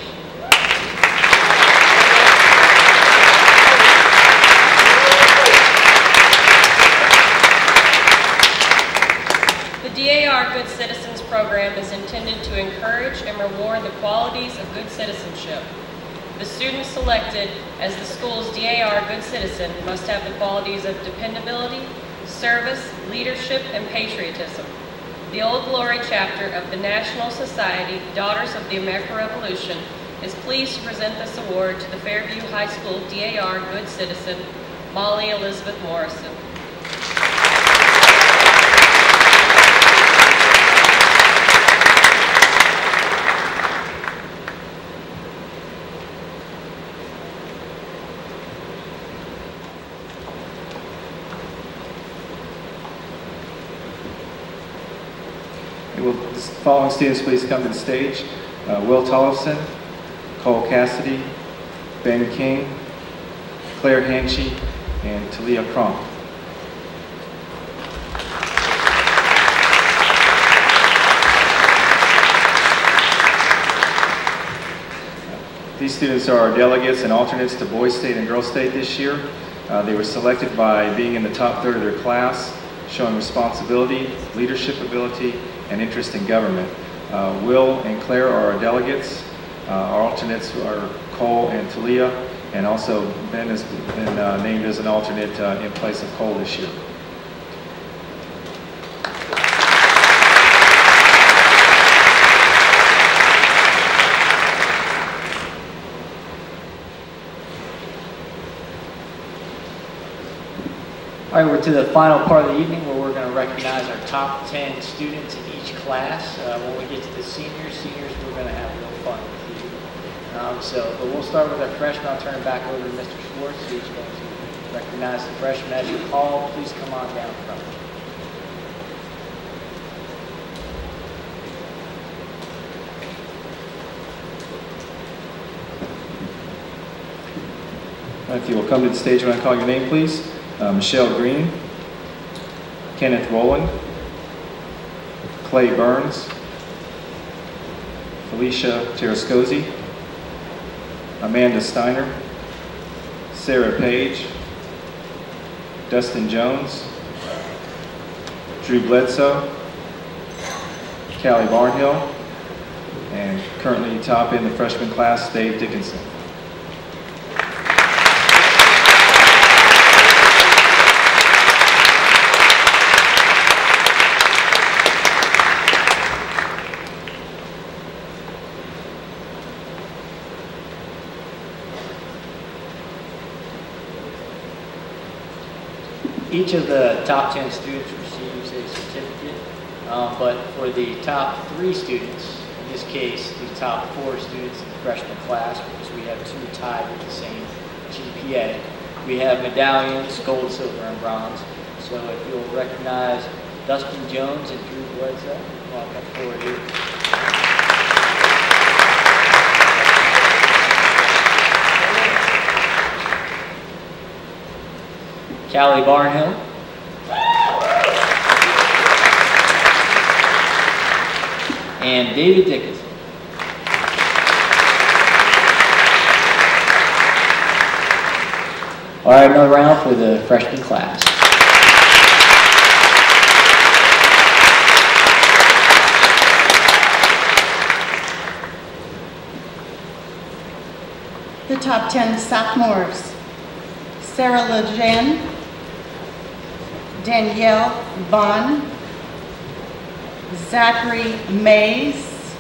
The DAR Good Citizens program is intended to encourage and reward the qualities of good citizenship. The student selected as the school's DAR Good Citizen must have the qualities of dependability, service, leadership, and patriotism. The Old Glory chapter of the National Society Daughters of the American Revolution is pleased to present this award to the Fairview High School DAR Good Citizen, Molly Elizabeth Morrison. Will the following students please come to the stage? Will Tollefson, Cole Cassidy, Ben King, Claire Hanchy, and Talia Cronk. These students are our delegates and alternates to Boys State and Girls State this year. They were selected by being in the top third of their class, showing responsibility, leadership ability, and interest in government. Will and Claire are our delegates. Our alternates are Cole and Talia, and also Ben has been named as an alternate in place of Cole this year. All right, we're to the final part of the evening where we're going to recognize our top 10 students in each class. When we get to the seniors, we're going to have real fun with you. But we'll start with our freshmen. I'll turn it back over to Mr. Schwartz, who's going to recognize the freshmen. As you call, please come on down front. If you will come to the stage when I call your name, please. Michelle Green, Kenneth Rowland, Clay Burns, Felicia Terrascosi, Amanda Steiner, Sarah Page, Dustin Jones, Drew Bledsoe, Callie Barnhill, and currently top in the freshman class, Dave Dickinson. Each of the top 10 students receives a certificate, but for the top 3 students, in this case, the top 4 students in the freshman class, because we have 2 tied with the same GPA, we have medallions, gold, silver, and bronze. So if you'll recognize Dustin Jones and Drew Bledsoe, walk up forward here. Callie Barnhill. And David Dickinson. All right, another round for the freshman class. The top 10 sophomores: Sarah Lejean, Danielle Vaughn, Zachary Mays,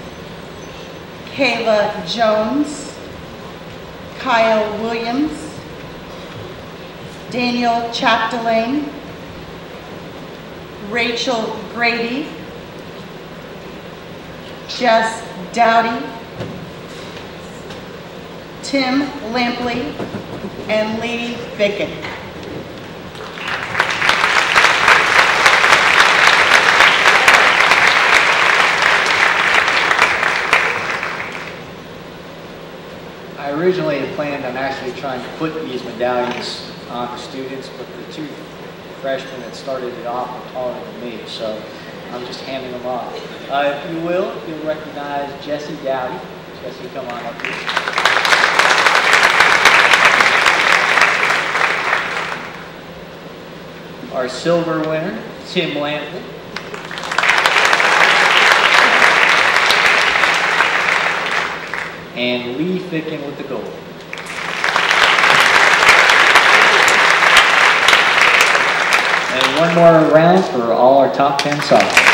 Kayla Jones, Kyle Williams, Daniel Chapdelaine, Rachel Grady, Jess Dowdy, Tim Lampley, and Lee Bicken. I originally had planned on actually trying to put these medallions on the students, but the two freshmen that started it off were taller than me, so I'm just handing them off. If you will, you'll recognize Jessie Dowdy. Jessie, come on up here. Our silver winner, Tim Lampley. And Lee Ficken with the gold. And one more round for all our top 10 sophomores.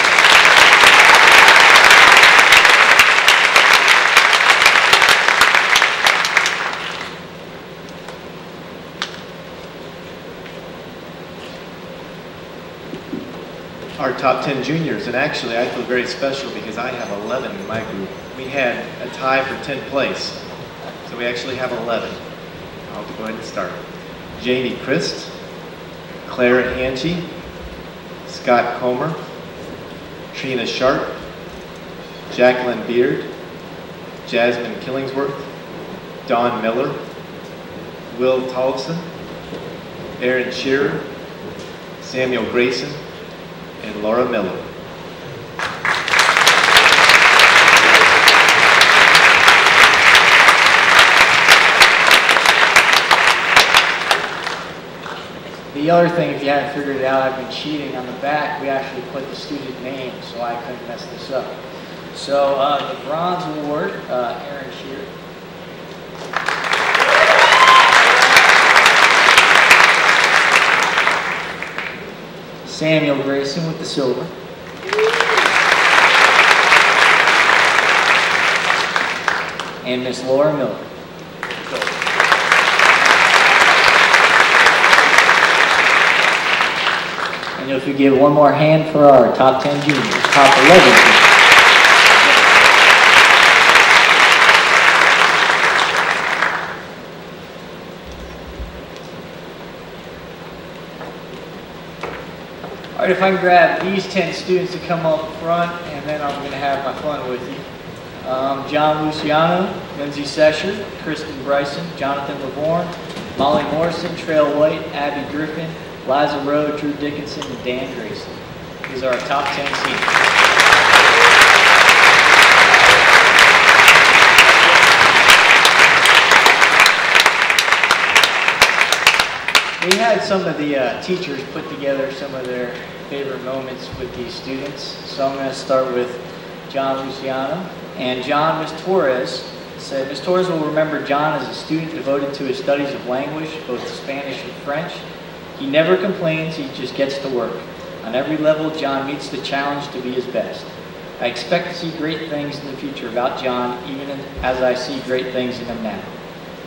Our top 10 juniors, and actually I feel very special because I have 11 in my group. We had a tie for 10th place, so we actually have 11. I'll have to go ahead and start. Jamie Christ, Claire Hanchey, Scott Comer, Trina Sharp, Jacqueline Beard, Jasmine Killingsworth, Dawn Miller, Will Tollefson, Aaron Shearer, Samuel Grayson, and Laura Miller. The other thing, if you haven't figured it out, I've been cheating. On the back, we actually put the student name, so I couldn't mess this up. So the bronze award, Aaron Shearer. Samuel Grayson with the silver. And Miss Laura Miller. And if you give one more hand for our top 10 juniors, top 11 juniors. All right, if I can grab these 10 students to come up front, and then I'm going to have my fun with you. John Luciano, Lindsay Sesher, Kristen Bryson, Jonathan Lavorne, Molly Morrison, Trail White, Abby Griffin, Liza Rowe, Drew Dickinson, and Dan Grayson. These are our top 10 seniors. We had some of the teachers put together some of their favorite moments with these students. So I'm going to start with John Luciano. And John, Ms. Torres said, Ms. Torres will remember John as a student devoted to his studies of language, both Spanish and French. He never complains, he just gets to work. On every level, John meets the challenge to be his best. I expect to see great things in the future about John, even as I see great things in him now.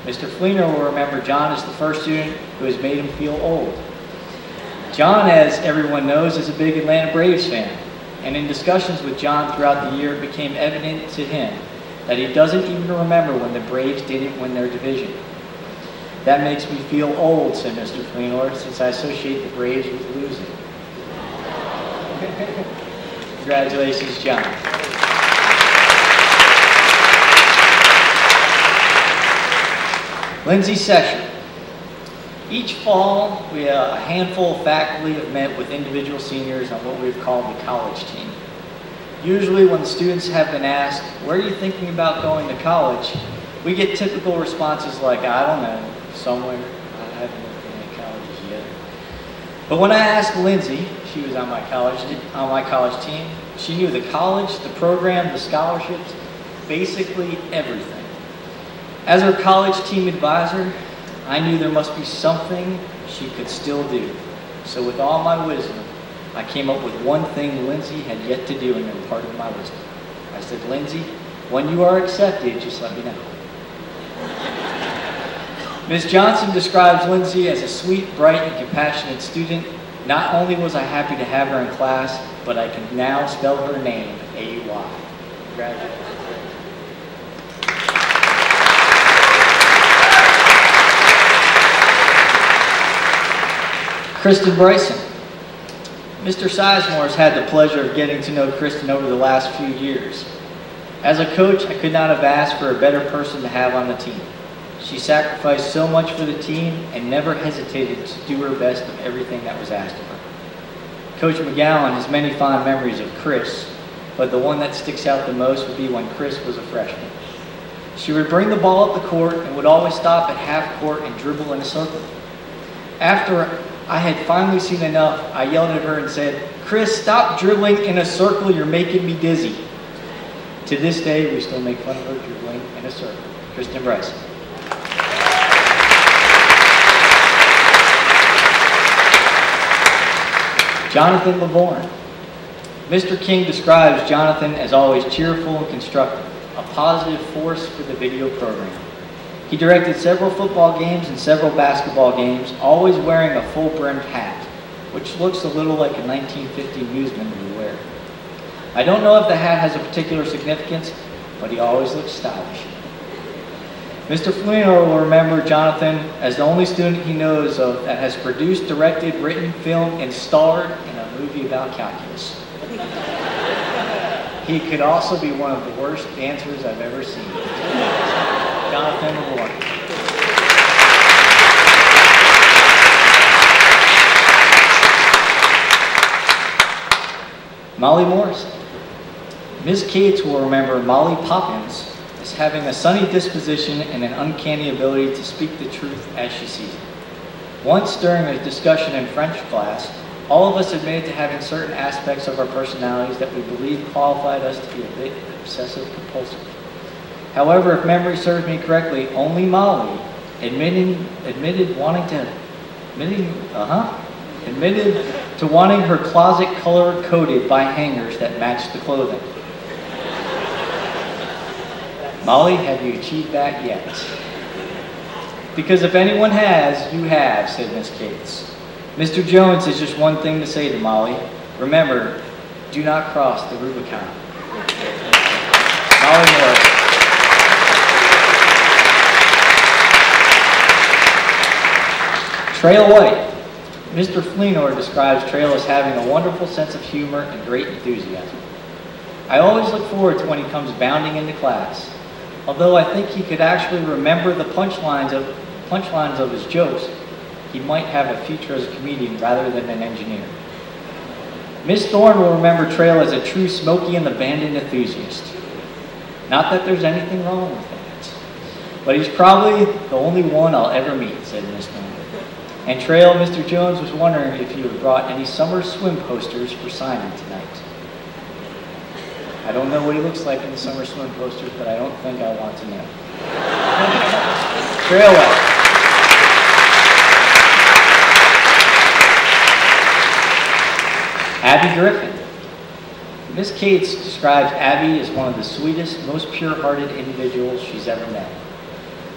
Mr. Fleener will remember John as the first student who has made him feel old. John, as everyone knows, is a big Atlanta Braves fan. And in discussions with John throughout the year, it became evident to him that he doesn't even remember when the Braves didn't win their division. That makes me feel old, said Mr. Fleenor, since I associate the Braves with losing. Congratulations, John. Lindsay Sesher. Each fall, a handful of faculty have met with individual seniors on what we've called the college team. Usually when the students have been asked, where are you thinking about going to college? We get typical responses like, I don't know, somewhere. I haven't looked at any colleges yet. But when I asked Lindsay, she was on my college team, she knew the college, the program, the scholarships, basically everything. As her college team advisor, I knew there must be something she could still do. So with all my wisdom, I came up with one thing Lindsay had yet to do and imparted my wisdom. I said, Lindsay, when you are accepted, just let me know. Ms. Johnson describes Lindsay as a sweet, bright, and compassionate student. Not only was I happy to have her in class, but I can now spell her name, A-Y. Congratulations. Kristen Bryson. Mr. Sizemore has had the pleasure of getting to know Kristen over the last few years. As a coach, I could not have asked for a better person to have on the team. She sacrificed so much for the team and never hesitated to do her best of everything that was asked of her. Coach McGowan has many fond memories of Chris, but the one that sticks out the most would be when Chris was a freshman. She would bring the ball up the court and would always stop at half court and dribble in a circle. After I had finally seen enough, I yelled at her and said, "Chris, stop dribbling in a circle, you're making me dizzy." To this day, we still make fun of her dribbling in a circle. Kristen Bryson. Jonathan Lavorne. Mr. King describes Jonathan as always cheerful and constructive, a positive force for the video program. He directed several football games and several basketball games, always wearing a full-brimmed hat, which looks a little like a 1950 newsman would wear. I don't know if the hat has a particular significance, but he always looks stylish. Mr. Fleenor will remember Jonathan as the only student he knows of that has produced, directed, written, filmed, and starred in a movie about calculus. He could also be one of the worst dancers I've ever seen. Jonathan Lavorne. Molly Morrison. Ms. Cates will remember Molly Poppins as having a sunny disposition and an uncanny ability to speak the truth as she sees it. Once during a discussion in French class, all of us admitted to having certain aspects of our personalities that we believed qualified us to be a bit obsessive compulsive. However, if memory serves me correctly, only Molly admitted to wanting her closet color coded by hangers that matched the clothing. Molly, have you achieved that yet? Because if anyone has, you have, said Miss Cates. Mr. Jones has just one thing to say to Molly. Remember, do not cross the Rubicon. Molly Morris. Trail White. Mr. Fleenor describes Trail as having a wonderful sense of humor and great enthusiasm. I always look forward to when he comes bounding into class. Although I think he could actually remember the punchlines of his jokes, he might have a future as a comedian rather than an engineer. Miss Thorne will remember Trail as a true Smokey and the Bandit enthusiast. Not that there's anything wrong with that, but he's probably the only one I'll ever meet, said Miss Thorne. And Trail, Mr. Jones was wondering if you had brought any summer swim posters for signing tonight. I don't know what he looks like in the summer swim posters, but I don't think I want to know. Trail White. Abby Griffin. Miss Cates describes Abby as one of the sweetest, most pure-hearted individuals she's ever met.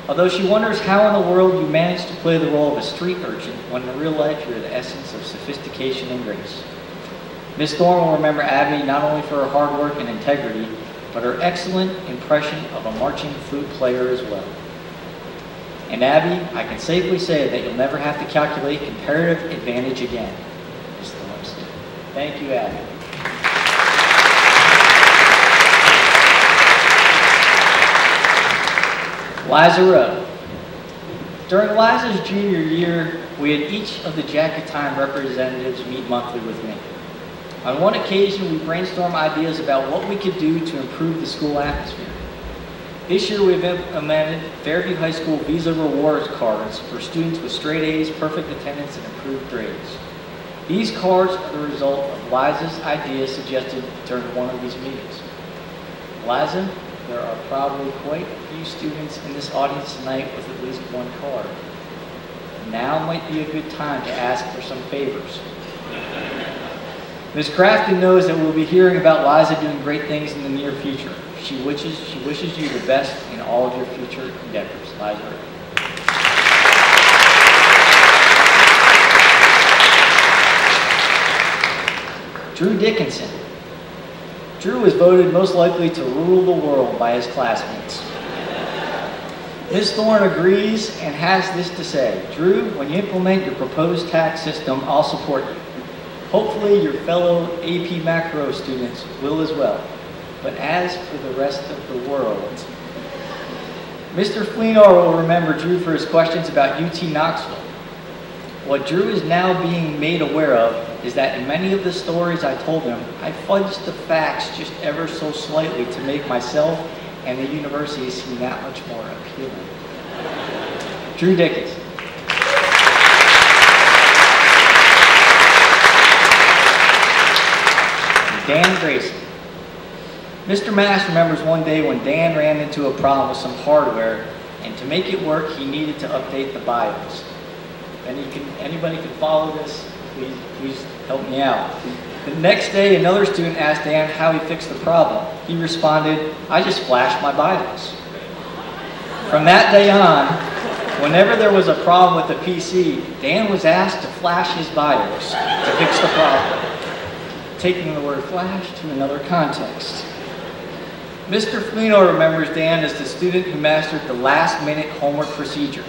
Although she wonders how in the world you manage to play the role of a street urchin when in real life you're the essence of sophistication and grace. Miss Thorne will remember Abby not only for her hard work and integrity, but her excellent impression of a marching flute player as well. And Abby, I can safely say that you'll never have to calculate comparative advantage again. Miss Thorne said. Thank you, Abby. Liza Rowe. During Liza's junior year, we had each of the Jack of Time representatives meet monthly with me. On one occasion, we brainstormed ideas about what we could do to improve the school atmosphere. This year, we've implemented Fairview High School Visa Rewards cards for students with straight A's, perfect attendance, and improved grades. These cards are the result of Liza's ideas suggested during one of these meetings. Liza, there are probably quite a few students in this audience tonight with at least one card. Now might be a good time to ask for some favors. Ms. Crafton knows that we'll be hearing about Liza doing great things in the near future. She wishes you the best in all of your future endeavors. Liza. Drew Dickinson. Drew was voted most likely to rule the world by his classmates. Ms. Thorne agrees and has this to say: Drew, when you implement your proposed tax system, I'll support you. Hopefully your fellow AP Macro students will as well. But as for the rest of the world, Mr. Fleenor will remember Drew for his questions about UT Knoxville. What Drew is now being made aware of is that in many of the stories I told him, I fudged the facts just ever so slightly to make myself and the university seem that much more appealing. Drew Dickinson. Dan Grayson. Mr. Mass remembers one day when Dan ran into a problem with some hardware, and to make it work, he needed to update the BIOS. Anybody can follow this? Please help me out. The next day, another student asked Dan how he fixed the problem. He responded, I just flashed my BIOS. From that day on, whenever there was a problem with the PC, Dan was asked to flash his BIOS to fix the problem, taking the word flash to another context. Mr. Fleenor remembers Dan as the student who mastered the last-minute homework procedure.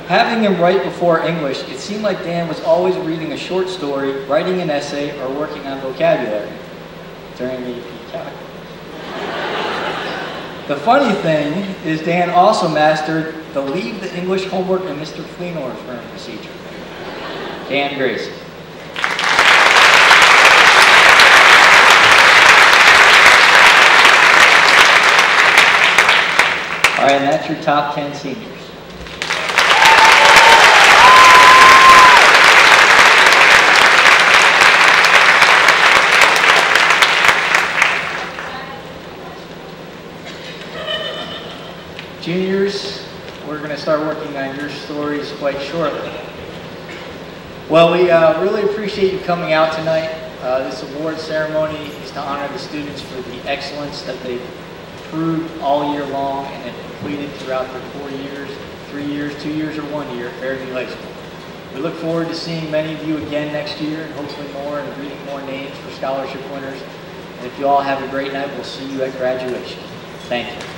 Having him write before English, it seemed like Dan was always reading a short story, writing an essay, or working on vocabulary during AP Calc. The funny thing is Dan also mastered the leave the English homework in Mr. Fleenor's room procedure. Dan Grayson. All right, and that's your top 10 seniors. Juniors, we're going to start working on your stories quite shortly. Well, we really appreciate you coming out tonight. This award ceremony is to honor the students for the excellence that they've proved all year long and have completed throughout their 4 years, 3 years, 2 years, or 1 year at Fairview High School. We look forward to seeing many of you again next year, and hopefully more, and reading more names for scholarship winners. And if you all have a great night, we'll see you at graduation. Thank you.